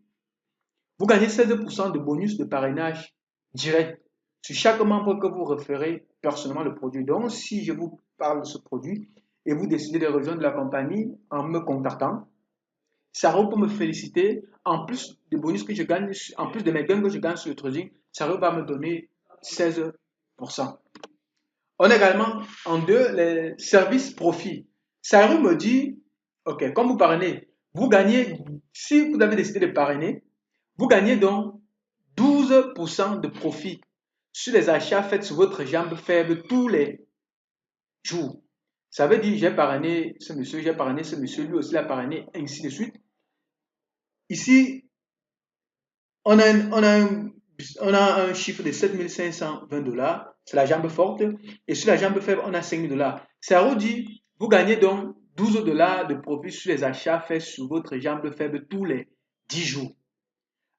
vous gagnez 16% de bonus de parrainage direct sur chaque membre que vous référez personnellement le produit. Donc, si je vous parle de ce produit et vous décidez de rejoindre la compagnie en me contactant, Sarah peut me féliciter. En plus des bonus que je gagne, en plus de mes gains que je gagne sur le trading, Sarah va me donner 16%. On a également en deux les services profits. Sarah me dit, ok, comme vous parrainez, vous gagnez, si vous avez décidé de parrainer, vous gagnez donc 12% de profit sur les achats faits sur votre jambe faible tous les jours. Ça veut dire, j'ai parrainé ce monsieur, lui aussi l'a parrainé, ainsi de suite. Ici, on a un chiffre de 7520 dollars, c'est la jambe forte, et sur la jambe faible, on a 5000 dollars. Sarah dit, vous gagnez donc 12 dollars de profit sur les achats faits sur votre jambe faible tous les 10 jours.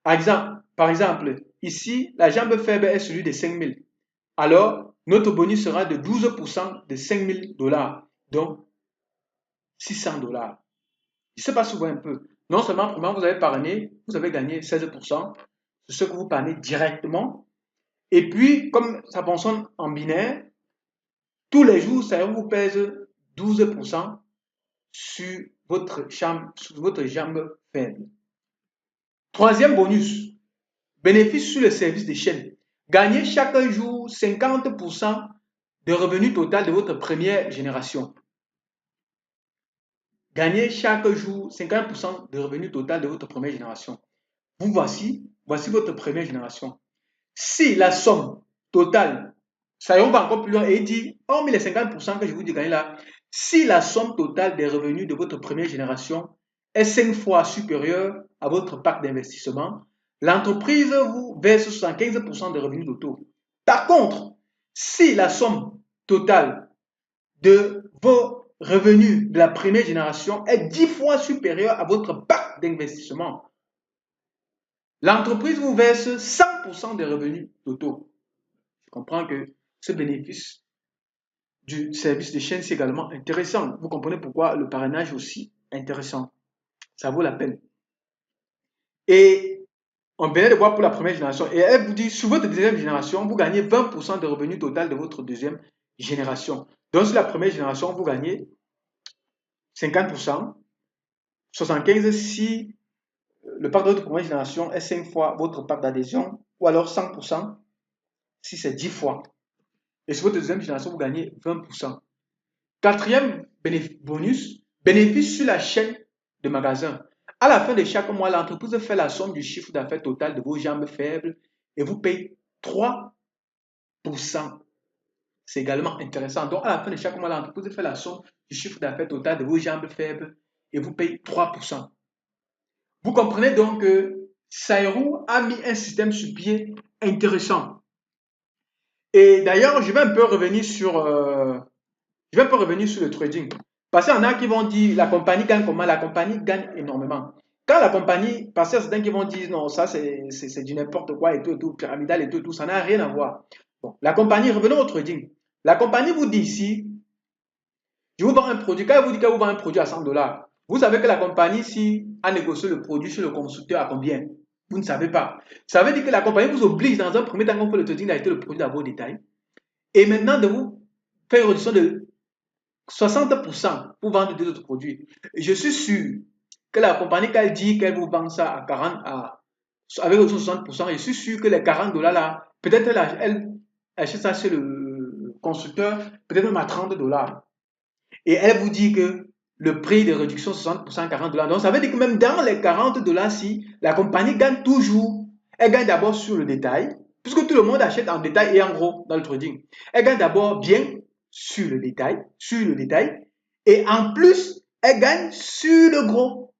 Par exemple, ici, la jambe faible est celui de 5000. Alors, notre bonus sera de 12% de 5000 dollars, donc 600 dollars. Je ne sais pas si vous voyez un peu. Non seulement, premièrement, vous avez parrainé, vous avez gagné 16%, c'est ce que vous parrainez directement. Et puis, comme ça fonctionne en binaire, tous les jours, ça vous pèse 12% sur sur votre jambe faible. Troisième bonus, bénéfice sur le service de chaîne. Gagnez chaque jour 50% de revenus total de votre première génération. Gagnez chaque jour 50% de revenus total de votre première génération. Voici votre première génération. Si la somme totale, ça y est, on va encore plus loin et il dit, hormis les 50% que je vous dis gagner là, si la somme totale des revenus de votre première génération est 5 fois supérieure à votre pacte d'investissement, l'entreprise vous verse 75% des revenus d'auto. Par contre, si la somme totale de vos revenus de la première génération est 10 fois supérieure à votre pacte d'investissement, l'entreprise vous verse 100% des revenus d'auto. Je comprends que ce bénéfice du service de chaîne, c'est également intéressant. Vous comprenez pourquoi le parrainage est aussi intéressant. Ça vaut la peine. Et on venait de voir pour la première génération. Et elle vous dit, sur votre deuxième génération, vous gagnez 20% de revenus total de votre deuxième génération. Donc, sur la première génération, vous gagnez 50%, 75% si le parc de votre première génération est 5 fois votre parc d'adhésion, ou alors 100% si c'est 10 fois. Et sur votre deuxième génération, vous gagnez 20%. Quatrième bonus, bénéfice sur la chaîne de magasins. À la fin de chaque mois, l'entreprise fait la somme du chiffre d'affaires total de vos jambes faibles et vous paye 3%. C'est également intéressant. Donc, à la fin de chaque mois, l'entreprise fait la somme du chiffre d'affaires total de vos jambes faibles et vous paye 3%. Vous comprenez donc que Sairou a mis un système sur pied intéressant. Et d'ailleurs, je vais un peu revenir sur le trading. Parce qu'il y en a qui vont dire la compagnie gagne comment? La compagnie gagne énormément. Quand la compagnie, parce qu'il y a certains qui vont dire non, ça c'est du n'importe quoi et tout, pyramidal et tout, ça n'a rien à voir. Bon, la compagnie, revenons au trading. La compagnie vous dit ici, je vous vends un produit. Quand elle vous dit qu'elle vous vend un produit à 100 dollars, vous savez que la compagnie, si a négocié le produit chez le constructeur à combien? Vous ne savez pas. Ça veut dire que la compagnie vous oblige dans un premier temps qu'on fait le trading d'acheter le produit d'abord au détail et maintenant de vous faire une réduction de 60% pour vendre deux autres produits. Et je suis sûr que la compagnie, quand elle dit qu'elle vous vend ça à 40, avec 60%, je suis sûr que les 40 dollars là, peut-être elle achète ça chez le constructeur, peut-être même à 30 dollars. Et elle vous dit que le prix de réduction 60%, 40 dollars. Donc ça veut dire que même dans les 40 dollars, si la compagnie gagne toujours, elle gagne d'abord sur le détail, puisque tout le monde achète en détail et en gros dans le trading. Elle gagne d'abord bien sur le détail, et en plus, elle gagne sur le gros.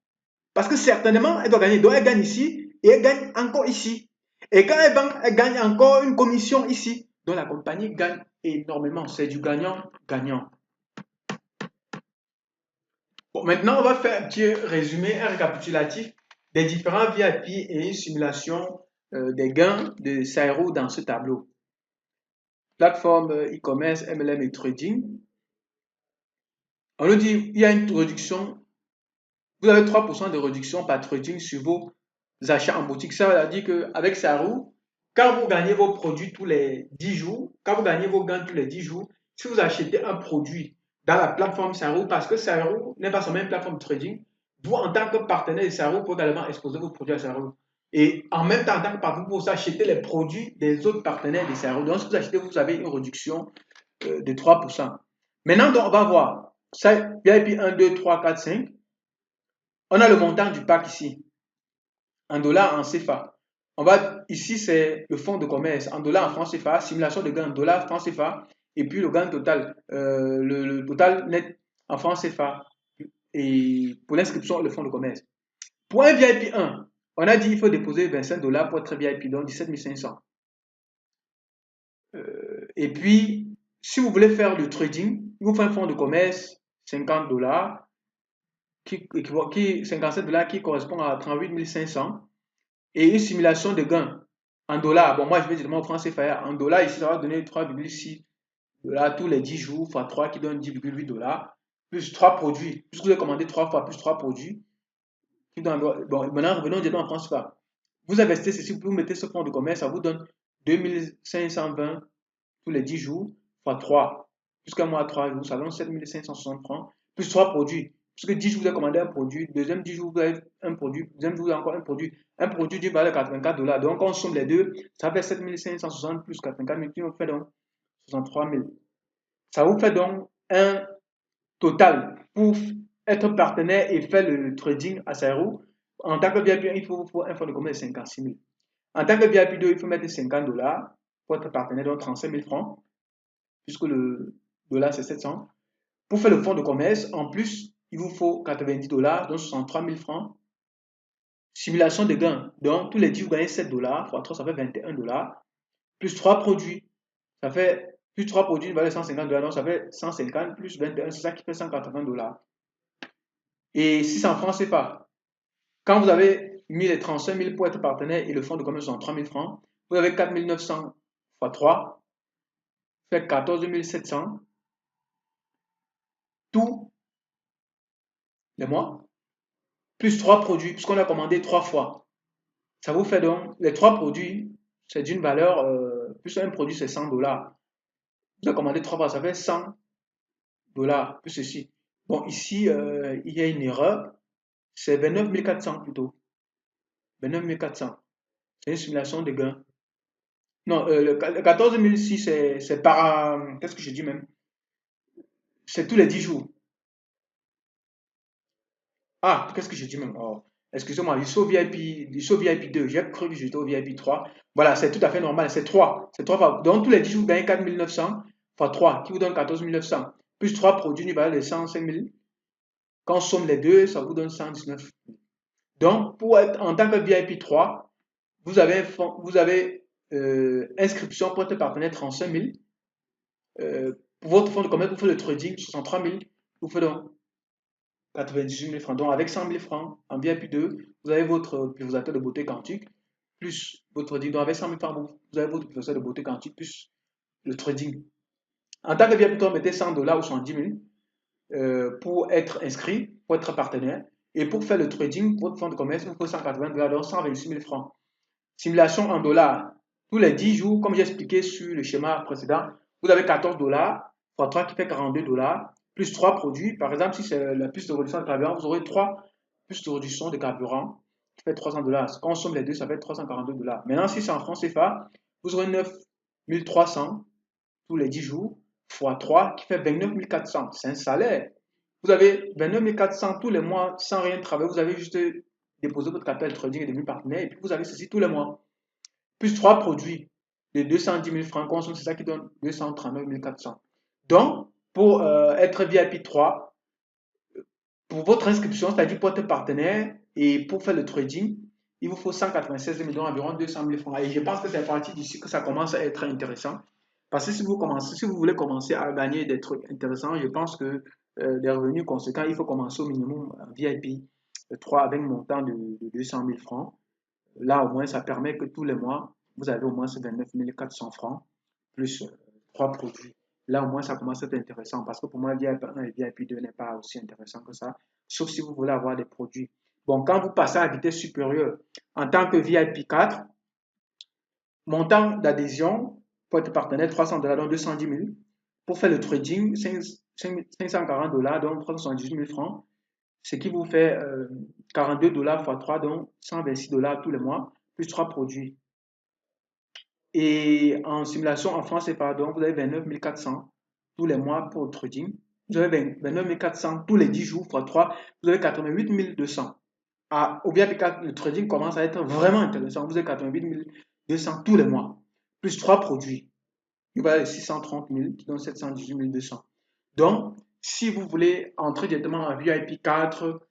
Parce que certainement, elle doit gagner. Donc elle gagne ici et elle gagne encore ici. Et quand elle vend, elle gagne encore une commission ici. Donc la compagnie gagne énormément. C'est du gagnant-gagnant. Bon, maintenant, on va faire un petit résumé, un récapitulatif des différents VIP et une simulation des gains de Sairo dans ce tableau. Plateforme e-commerce, MLM et trading. On nous dit il y a une réduction. Vous avez 3% de réduction par trading sur vos achats en boutique. Ça veut dire qu'avec Sairo, quand vous gagnez vos produits tous les 10 jours, quand vous gagnez vos gains tous les 10 jours, si vous achetez un produit dans la plateforme Sairo, parce que Sairo n'est pas seulement une plateforme de trading, vous, en tant que partenaire de Sairo, pouvez également exposer vos produits à Sairo. Et en même temps, en tant que partenaire, vous achetez les produits des autres partenaires de Sairo. Donc, si vous achetez, vous avez une réduction de 3%. Maintenant, donc, on va voir. Ça, VIP 1, 2, 3, 4, 5. On a le montant du pack ici, en dollars, en CFA. On va, ici, c'est le fonds de commerce, en dollars, en francs CFA, simulation de gain en dollars, francs CFA, et puis le gain total, le total net en francs CFA, et pour l'inscription, le fonds de commerce. Pour un VIP 1, on a dit qu'il faut déposer 25 dollars pour être VIP, donc 17 500. Et puis, si vous voulez faire le trading, il vous faut un fonds de commerce, 50 dollars, 57 dollars qui correspond à 38 500. Et une simulation de gains en dollars. Bon, moi, je vais directement au franc CFA. En dollars, ici, ça va donner 3,6 dollars tous les 10 jours, fois 3 qui donne 10,8 dollars, plus 3 produits. Puisque vous avez commandé 3 fois, plus 3 produits. Qui donne, bon, maintenant, revenons directement en franc CFA. Vous investissez ceci, vous mettez ce fonds de commerce, ça vous donne 2520 tous les 10 jours, fois 3. Jusqu'à mois 3 jours, ça donne 7560 francs, plus 3 produits. Puisque 10 jours, vous avez commandé un produit, deuxième 10 jours, vous avez un produit, deuxième jour, vous avez encore un produit d'une valeur de 84 dollars. Donc, on somme les deux, ça fait 7560 plus 84 000, qui vous fait donc 63 000. Ça vous fait donc un total pour être partenaire et faire le trading à Sairo. En tant que VIP, il faut un fonds de commerce de 56 000. En tant que VIP 2, il faut mettre 50 dollars pour être partenaire, donc 35 000 francs, puisque le dollar c'est 700. Pour faire le fonds de commerce, en plus, il vous faut 90 dollars, donc 63 000 francs. Simulation de gains, donc tous les 10 vous gagnez 7 dollars, fois 3 ça fait 21 dollars, plus 3 produits, ça fait plus 3 produits, une valeur de 150 dollars, donc ça fait 150 plus 21, c'est ça qui fait 180 dollars. Et si c'est en francs CFA, quand vous avez mis les 35 000 pour être partenaire et le fonds de commerce en 3 000 francs, vous avez 4 900 fois 3, fait 14 700, tous les mois, plus 3 produits, puisqu'on a commandé 3 fois. Ça vous fait donc, les 3 produits, c'est d'une valeur, plus un produit c'est 100 dollars. Vous avez commandé 3 fois, ça fait 100 dollars, plus ceci. Bon, ici, il y a une erreur, c'est 29 400 plutôt. 29 400. C'est une simulation de gains. Non, le 14 006, c'est par, qu'est-ce que j'ai dit même? C'est tous les 10 jours. Ah, qu'est-ce que j'ai dit même? Oh. Excusez-moi, je suis au VIP 2, j'ai cru que j'étais au VIP 3. Voilà, c'est tout à fait normal, c'est 3. C'est 3. Donc tous les 10 jours, vous gagnez 4 900 fois 3, qui vous donne 14 900. Plus 3 produits du valeur de 105 000. Quand on somme les deux, ça vous donne 119. Donc, pour être en tant que VIP 3, vous avez inscription pour être partenaire 35 000. Pour votre fonds de commerce, vous faites le trading 63 000. Vous faites donc 98 000 francs. Donc, avec 100 000 francs en VIP 2, vous avez votre pulvérisateur de beauté quantique, plus votre trading. Donc, avec 100 000 francs, vous avez votre pulvérisateur de beauté quantique, plus le trading. En tant que VIP 3, mettez 100 dollars ou 110 000 pour être inscrit, pour être partenaire. Et pour faire le trading, votre fonds de commerce, vous faut 180 dollars, donc 126 000 francs. Simulation en dollars. Tous les 10 jours, comme j'ai expliqué sur le schéma précédent, vous avez 14 dollars, fois 3 qui fait 42 dollars, plus 3 produits. Par exemple, si c'est la puce de réduction de carburant, vous aurez 3 puces de réduction de carburant qui fait 300 dollars. Quand on somme les deux, ça fait 342 dollars. Maintenant, si c'est en francs CFA, vous aurez 9 300 tous les 10 jours, fois 3 qui fait 29 400. C'est un salaire. Vous avez 29 400 tous les mois sans rien travailler. Vous avez juste déposé votre capital trading et devenu partenaire et puis vous avez ceci tous les mois. Plus 3 produits de 210 000 francs consomme, c'est ça qui donne 239 400. Donc, pour être VIP 3, pour votre inscription, c'est-à-dire pour être partenaire et pour faire le trading, il vous faut 196 000, donc environ 200 000 francs. Et je pense que c'est à partir d'ici que ça commence à être intéressant. Parce que si vous voulez commencer à gagner des trucs intéressants, je pense que des revenus conséquents, il faut commencer au minimum VIP 3 avec un montant de 200 000 francs. Là, au moins, ça permet que tous les mois, vous avez au moins 29 400 francs plus 3 produits. Là, au moins, ça commence à être intéressant parce que pour moi, VIP 1 et VIP 2 n'est pas aussi intéressant que ça, sauf si vous voulez avoir des produits. Bon, quand vous passez à la vitesse supérieure, en tant que VIP 4, montant d'adhésion pour être partenaire 300 dollars, donc 210 000. Pour faire le trading, 540 dollars, donc 378 000 francs, ce qui vous fait 42 dollars x 3, donc 126 dollars tous les mois, plus 3 produits. Et en simulation en France, pardon, vous avez 29 400 tous les mois pour le trading. Vous avez 29 400 tous les 10 jours x 3, vous avez 88 200. Au VIP 4, le trading commence à être vraiment intéressant. Vous avez 88 200 tous les mois, plus 3 produits. Il va y avoir 630 000 qui donne 718 200. Donc, si vous voulez entrer directement en VIP 4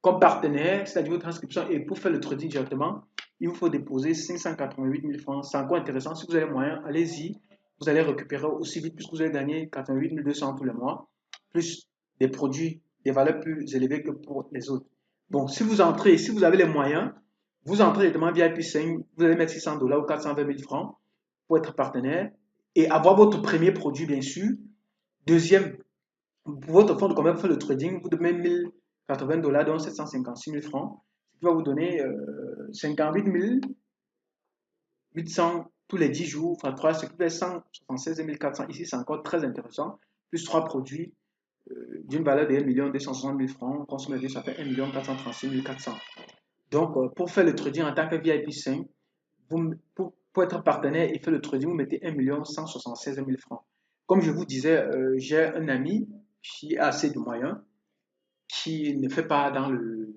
comme partenaire, c'est-à-dire votre inscription, et pour faire le trading directement, il vous faut déposer 588 000 francs. C'est encore intéressant. Si vous avez moyen, allez-y. Vous allez récupérer aussi vite puisque vous allez gagner 88 200 tous les mois, plus des produits, des valeurs plus élevées que pour les autres. Bon, si vous entrez, si vous avez les moyens, vous entrez directement VIP 5, vous allez mettre 600 dollars ou 420 000 francs pour être partenaire et avoir votre premier produit, bien sûr. Deuxième, pour votre fonds de commerce, vous faites le trading, vous devez 1080 dollars, donc 756 000 francs, ce qui va vous donner 58 800 tous les 10 jours, enfin 3, ce qui fait 176 400. Ici, c'est encore très intéressant. Plus 3 produits d'une valeur de 1 260 000 francs. Consommé, ça fait 1 436 400. Donc, pour faire le trading en tant que VIP 5, pour être partenaire et faire le trading, vous mettez 1 176 000 francs. Comme je vous disais, j'ai un ami qui a assez de moyens, qui ne fait pas dans le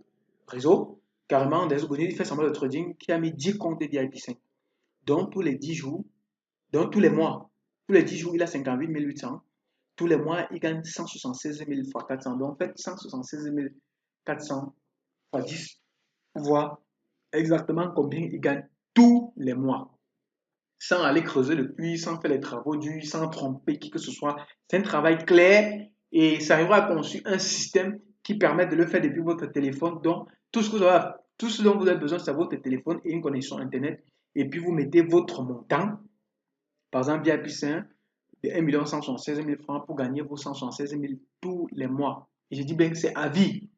réseau, carrément, des abonnés, il fait semblant de trading, qui a mis 10 comptes de VIP 5. Donc, tous les 10 jours, donc tous les mois, tous les 10 jours, il a 58 800. Tous les mois, il gagne 176 000 fois 400. Donc, faites 176 400 fois 10 pour voir exactement combien il gagne tous les mois. Sans aller creuser le puits, sans faire les travaux durs, sans tromper qui que ce soit. C'est un travail clair et ça arrivera à conçu un système qui permet de le faire depuis votre téléphone. Donc, tout ce dont vous avez besoin, c'est votre téléphone et une connexion Internet. Et puis, vous mettez votre montant. Par exemple, VIP 5 de 1 176 000 francs pour gagner vos 176 000 tous les mois. Et je dis bien que c'est à vie.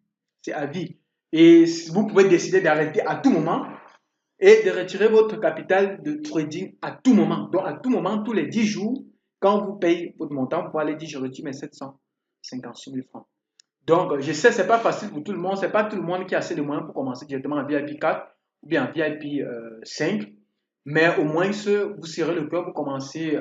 C'est à vie. Et vous pouvez décider d'arrêter à tout moment et de retirer votre capital de trading à tout moment. Donc, à tout moment, tous les 10 jours, quand vous payez votre montant, vous pouvez aller dire je retire mes 756 000 francs. Donc, je sais, ce n'est pas facile pour tout le monde. Ce n'est pas tout le monde qui a assez de moyens pour commencer directement en VIP 4 ou bien en VIP 5. Mais au moins, vous serrez le cœur pour commencer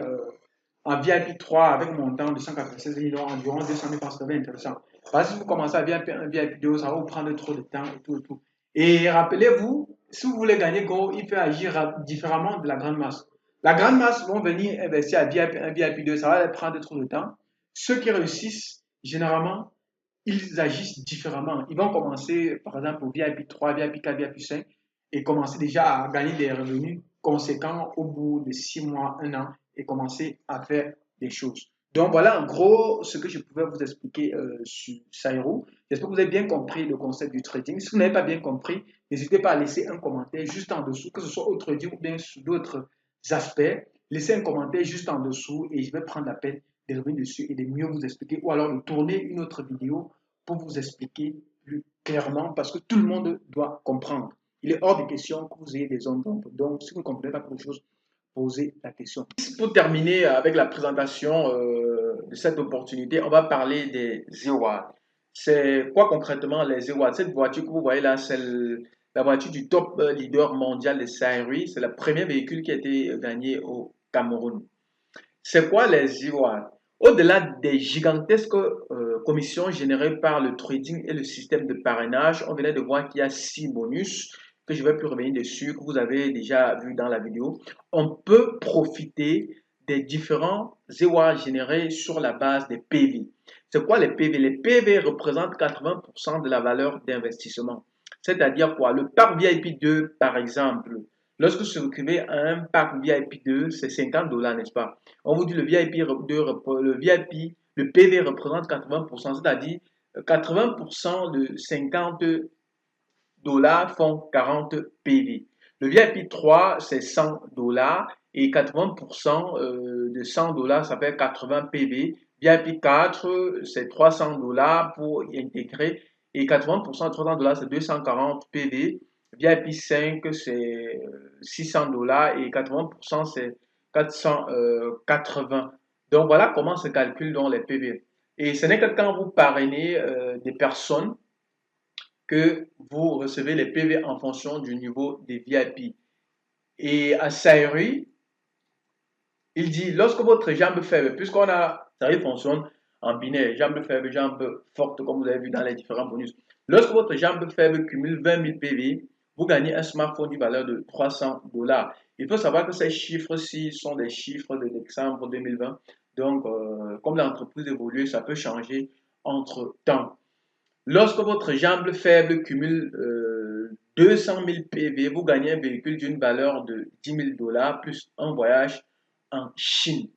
en VIP 3 avec un montant de 196 millions, environ 200 000 francs. C'est intéressant. Parce que si vous commencez à VIP 1, VIP 2, ça va vous prendre trop de temps et tout et tout. Et rappelez-vous, si vous voulez gagner gros, il faut agir différemment de la grande masse. La grande masse vont venir investir à VIP 1, VIP 2, ça va leur prendre trop de temps. Ceux qui réussissent, généralement, ils agissent différemment. Ils vont commencer, par exemple, au VIP 3, VIP 4, VIP 5 et commencer déjà à gagner des revenus conséquents au bout de 6 mois, 1 an et commencer à faire des choses. Donc voilà en gros ce que je pouvais vous expliquer sur Sairo. J'espère que vous avez bien compris le concept du trading. Si vous n'avez pas bien compris, n'hésitez pas à laisser un commentaire juste en dessous, que ce soit au trading ou bien sur d'autres aspects. Laissez un commentaire juste en dessous et je vais prendre la peine de revenir dessus et de mieux vous expliquer ou alors de tourner une autre vidéo pour vous expliquer plus clairement parce que tout le monde doit comprendre. Il est hors de question que vous ayez des zones d'ombre. Donc, si vous ne comprenez pas quelque chose, posez la question. Pour terminer avec la présentation de cette opportunité, on va parler des EWAD. C'est quoi concrètement les EWAD? Cette voiture que vous voyez là, c'est la voiture du top leader mondial de Saïri. C'est le premier véhicule qui a été gagné au Cameroun. C'est quoi les EWAD? Au-delà des gigantesques commissions générées par le trading et le système de parrainage, on venait de voir qu'il y a 6 bonus que je ne vais plus revenir dessus, que vous avez déjà vu dans la vidéo. On peut profiter des différents EWAD générés sur la base des PV. C'est quoi les PV? Les PV représentent 80% de la valeur d'investissement. C'est-à-dire quoi? Le parc VIP 2, par exemple, lorsque vous vous inscrivez à un pack VIP 2, c'est 50 dollars, n'est-ce pas? On vous dit le PV représente 80%, c'est-à-dire 80% de 50 dollars font 40 PV. Le VIP 3, c'est 100 dollars et 80% de 100 dollars, ça fait 80 PV. VIP 4, c'est 300 dollars pour y intégrer et 80% de 300 dollars, c'est 240 PV. VIP 5, c'est 600 dollars et 80%, c'est 480. Donc voilà comment se calculent donc les PV. Et ce n'est que quand vous parrainez des personnes que vous recevez les PV en fonction du niveau des VIP. Et à Saïri, il dit, lorsque votre jambe faible, puisqu'on a, ça fonctionne en binaire, jambe faible, jambe forte, comme vous avez vu dans les différents bonus. Lorsque votre jambe faible cumule 20 000 PV, vous gagnez un smartphone d'une valeur de 300 dollars. Il faut savoir que ces chiffres-ci sont des chiffres de décembre 2020. Donc, comme l'entreprise évolue, ça peut changer entre temps. Lorsque votre jambe faible cumule 200 000 PV, vous gagnez un véhicule d'une valeur de 10 000 dollars plus un voyage en Chine.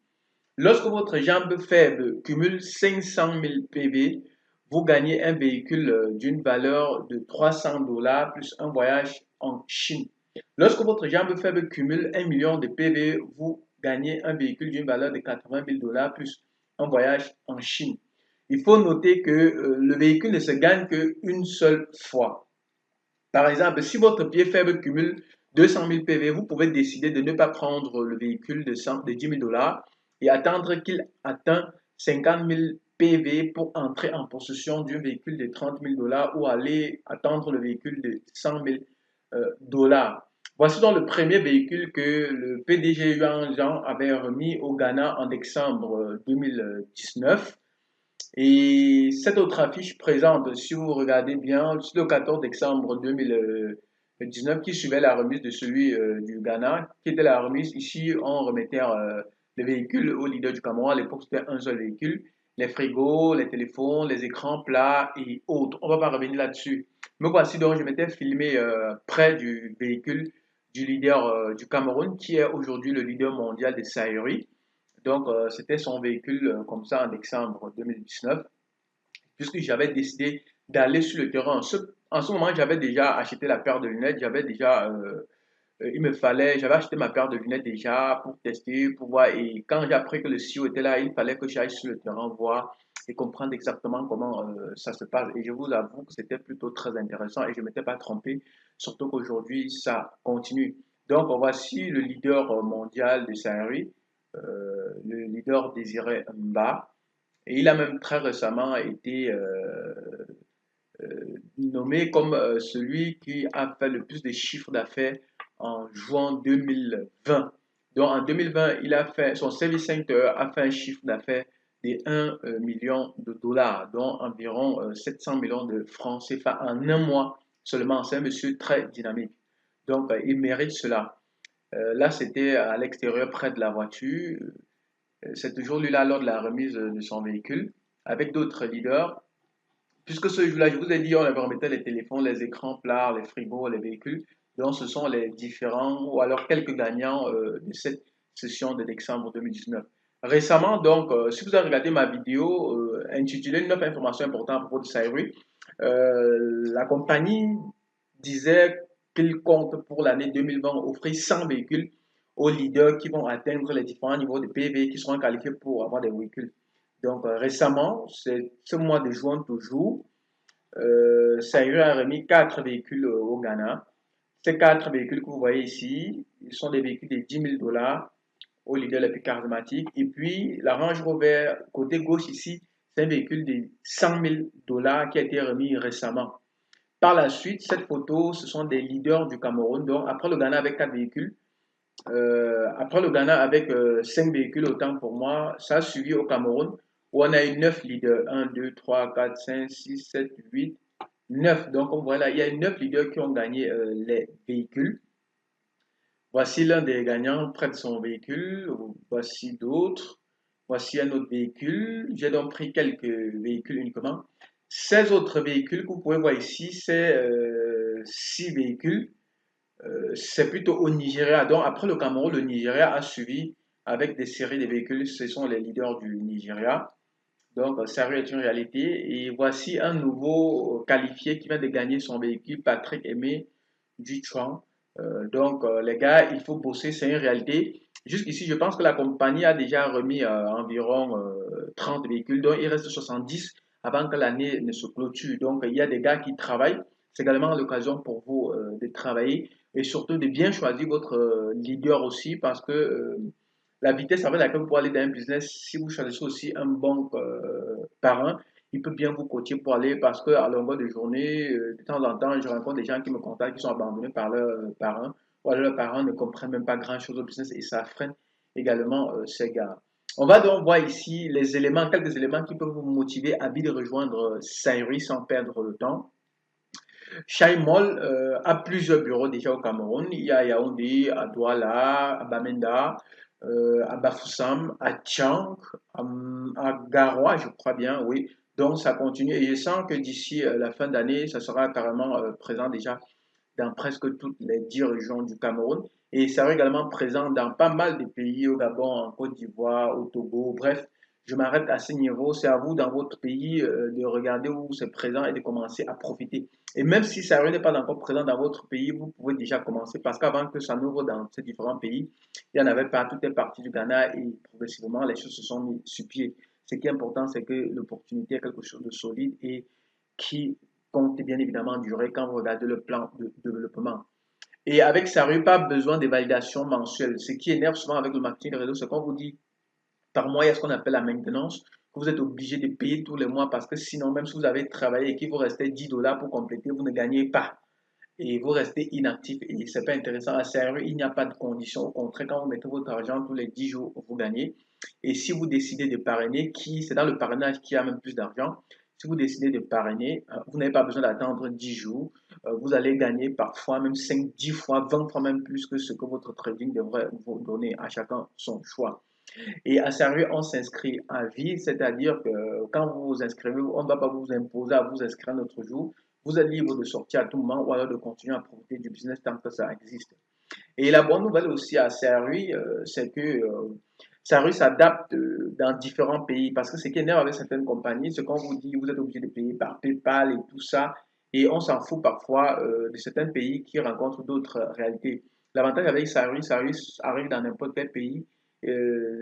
Lorsque votre jambe faible cumule 500 000 PV, vous gagnez un véhicule d'une valeur de 300 dollars plus un voyage en Chine. Lorsque votre jambe faible cumule 1 million de PV, vous gagnez un véhicule d'une valeur de 80 000 dollars plus un voyage en Chine. Il faut noter que le véhicule ne se gagne qu'une seule fois. Par exemple, si votre pied faible cumule 200 000 PV, vous pouvez décider de ne pas prendre le véhicule de 10 000 dollars et attendre qu'il atteigne 50 000 PV pour entrer en possession d'un véhicule de 30 000 dollars ou aller attendre le véhicule de 100 000 dollars. Voici donc le premier véhicule que le PDG Yuan Zhang avait remis au Ghana en décembre 2019. Et cette autre affiche présente, si vous regardez bien, le 14 décembre 2019, qui suivait la remise de celui du Ghana, qui était la remise. Ici, on remettait les véhicules au leader du Cameroun. À l'époque, c'était un seul véhicule. Les frigos, les téléphones, les écrans plats et autres. On ne va pas revenir là-dessus. Mais voici donc, je m'étais filmé près du véhicule du leader du Cameroun, qui est aujourd'hui le leader mondial des Saïri. Donc, c'était son véhicule comme ça en décembre 2019, puisque j'avais décidé d'aller sur le terrain. En ce moment, j'avais déjà acheté la paire de lunettes, j'avais acheté ma paire de lunettes déjà pour tester, pour voir. Et quand j'ai appris que le CEO était là, il fallait que j'aille sur le terrain voir et comprendre exactement comment ça se passe. Et je vous avoue que c'était plutôt très intéressant et je ne m'étais pas trompé, surtout qu'aujourd'hui, ça continue. Donc, voici le leader mondial de Saint-Henri, le leader Désiré Mba. Et il a même très récemment été nommé comme celui qui a fait le plus de chiffres d'affaires en juin 2020. Donc en 2020, son service center a fait un chiffre d'affaires de 1 million de dollars, dont environ 700 millions de francs CFA en un mois seulement. C'est un monsieur très dynamique. Donc, il mérite cela. Là, c'était à l'extérieur, près de la voiture. C'est toujours lui là lors de la remise de son véhicule, avec d'autres leaders. Puisque ce jour-là, je vous ai dit, on avait remetté les téléphones, les écrans plats, les frigos, les véhicules. Donc, ce sont les différents, ou alors quelques gagnants de cette session de décembre 2019. Récemment, donc, si vous avez regardé ma vidéo intitulée 9 informations importantes à propos de Saïri, la compagnie disait qu'il compte pour l'année 2020 offrir 100 véhicules aux leaders qui vont atteindre les différents niveaux de PV qui seront qualifiés pour avoir des véhicules. Donc récemment, c'est ce mois de juin toujours, Saïri a remis 4 véhicules au Ghana. Ces 4 véhicules que vous voyez ici, ils sont des véhicules de 10 000 dollars aux leaders les plus charismatiques. Et puis la Range Rover, côté gauche ici, c'est un véhicule de 100 000 dollars qui a été remis récemment. Par la suite, cette photo, ce sont des leaders du Cameroun. Donc, après le Ghana avec 4 véhicules, après le Ghana avec 5 véhicules, autant pour moi, ça a suivi au Cameroun où on a eu 9 leaders. 1, 2, 3, 4, 5, 6, 7, 8, 9. Donc, on voit là, il y a 9 leaders qui ont gagné les véhicules. Voici l'un des gagnants près de son véhicule. Voici d'autres. Voici un autre véhicule. J'ai donc pris quelques véhicules uniquement. 16 autres véhicules que vous pouvez voir ici, c'est 6 véhicules. C'est plutôt au Nigeria. Donc, après le Cameroun, le Nigeria a suivi avec des séries de véhicules. Ce sont les leaders du Nigeria. Donc, ça est une réalité. Et voici un nouveau qualifié qui vient de gagner son véhicule, Patrick Aimé Dutron. Donc, les gars, il faut bosser, c'est une réalité. Jusqu'ici, je pense que la compagnie a déjà remis environ 30 véhicules, donc il reste 70 avant que l'année ne se clôture. Donc, il y a des gars qui travaillent. C'est également l'occasion pour vous de travailler et surtout de bien choisir votre leader aussi parce que la vitesse avec laquelle vous pouvez aller dans un business, si vous choisissez aussi un bon parrain, il peut bien vous coacher pour aller parce qu'à longueur de journée, de temps en temps, je rencontre des gens qui me contactent qui sont abandonnés par leurs parents ou alors leurs parents ne comprennent même pas grand-chose au business et ça freine également ces gars. On va donc voir ici les éléments, quelques éléments qui peuvent vous motiver à vite rejoindre Saïri sans perdre le temps. Shaimol a plusieurs bureaux déjà au Cameroun. Il y a à Yaoundé, à Douala, à Bamenda, à Bafoussam, à Tchang, à Garoua, je crois bien, oui. Donc ça continue et je sens que d'ici la fin d'année, ça sera carrément présent déjà dans presque toutes les 10 régions du Cameroun. Et ça sera également présent dans pas mal de pays, au Gabon, en Côte d'Ivoire, au Togo, bref. Je m'arrête à ce niveau. C'est à vous, dans votre pays, de regarder où c'est présent et de commencer à profiter. Et même si ça n'est pas encore présent dans votre pays, vous pouvez déjà commencer parce qu'avant que ça n'ouvre dans ces différents pays, il y en avait pas, toutes les parties du Ghana et progressivement, les choses se sont mises sur pied. Ce qui est important, c'est que l'opportunité est quelque chose de solide et qui compte bien évidemment durer quand vous regardez le plan de développement. Et avec ça, il n'y a pas besoin de validation mensuelle. Ce qui énerve souvent avec le marketing de réseau, c'est qu'on vous dit par mois, il y a ce qu'on appelle la maintenance, que vous êtes obligé de payer tous les mois parce que sinon, même si vous avez travaillé et qu'il vous restait 10 dollars pour compléter, vous ne gagnez pas. Et vous restez inactif et c'est pas intéressant. À sérieux, il n'y a pas de condition. Au contraire, quand vous mettez votre argent tous les 10 jours, vous gagnez. Et si vous décidez de parrainer, c'est dans le parrainage qui a même plus d'argent. Si vous décidez de parrainer, vous n'avez pas besoin d'attendre 10 jours. Vous allez gagner parfois même 5, 10 fois, 20 fois même plus que ce que votre trading devrait vous donner. À chacun son choix. Et à sérieux, on s'inscrit à vie, c'est-à-dire que quand vous vous inscrivez, on ne va pas vous imposer à vous inscrire un autre jour. Vous êtes libre de sortir à tout moment ou alors de continuer à profiter du business tant que ça existe. Et la bonne nouvelle aussi à Saint-Louis, c'est que Saint-Louis s'adapte dans différents pays parce que ce qui est énerve avec certaines compagnies, c'est qu'on vous dit vous êtes obligé de payer par PayPal et tout ça. Et on s'en fout parfois de certains pays qui rencontrent d'autres réalités. L'avantage avec Saint-Louis arrive dans n'importe quel pays.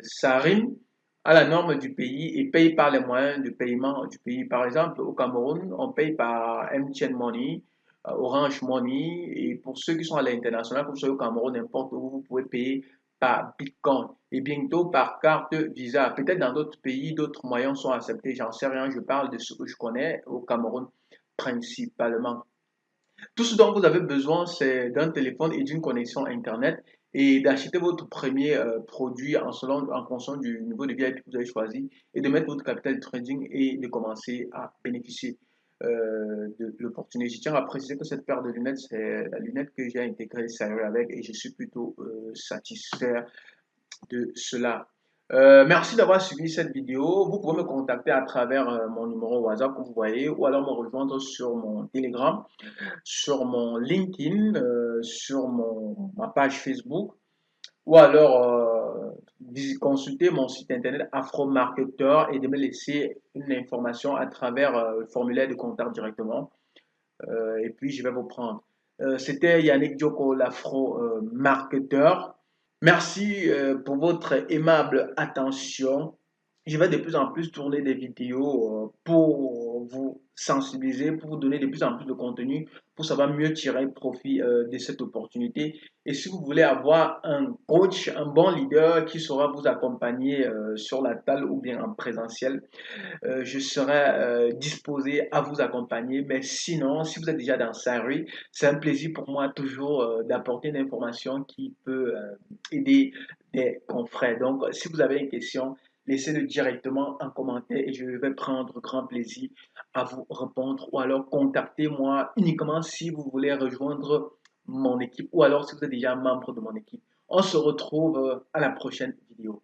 Ça rime à la norme du pays et paye par les moyens de paiement du pays. Par exemple, au Cameroun, on paye par MTN Money, Orange Money, et pour ceux qui sont à l'international, comme ceux au Cameroun, n'importe où, vous pouvez payer par Bitcoin et bientôt par carte Visa. Peut-être dans d'autres pays, d'autres moyens sont acceptés, j'en sais rien, je parle de ce que je connais au Cameroun principalement. Tout ce dont vous avez besoin, c'est d'un téléphone et d'une connexion Internet et d'acheter votre premier produit en fonction du niveau de VIP que vous avez choisi et de mettre votre capital de trading et de commencer à bénéficier. de l'opportunité. Je tiens à préciser que cette paire de lunettes, c'est la lunette que j'ai intégrée Siri avec et je suis plutôt satisfait de cela. Merci d'avoir suivi cette vidéo. Vous pouvez me contacter à travers mon numéro WhatsApp que vous voyez ou alors me rejoindre sur mon Telegram, sur mon LinkedIn, sur ma page Facebook ou alors consulter mon site internet Afro-Marketeur et de me laisser une information à travers le formulaire de contact directement. Et puis, je vais vous prendre. C'était Yannick Dioko, l'Afro-Marketeur. Merci pour votre aimable attention. Je vais de plus en plus tourner des vidéos pour vous sensibiliser, pour vous donner de plus en plus de contenu, pour savoir mieux tirer profit de cette opportunité. Et si vous voulez avoir un coach, un bon leader qui saura vous accompagner sur la table ou bien en présentiel, je serai disposé à vous accompagner. Mais sinon, si vous êtes déjà dans Sari, c'est un plaisir pour moi toujours d'apporter une information qui peut aider des confrères. Donc, si vous avez une question, laissez-le directement en commentaire et je vais prendre grand plaisir à vous répondre ou alors contactez-moi uniquement si vous voulez rejoindre mon équipe ou alors si vous êtes déjà membre de mon équipe. On se retrouve à la prochaine vidéo.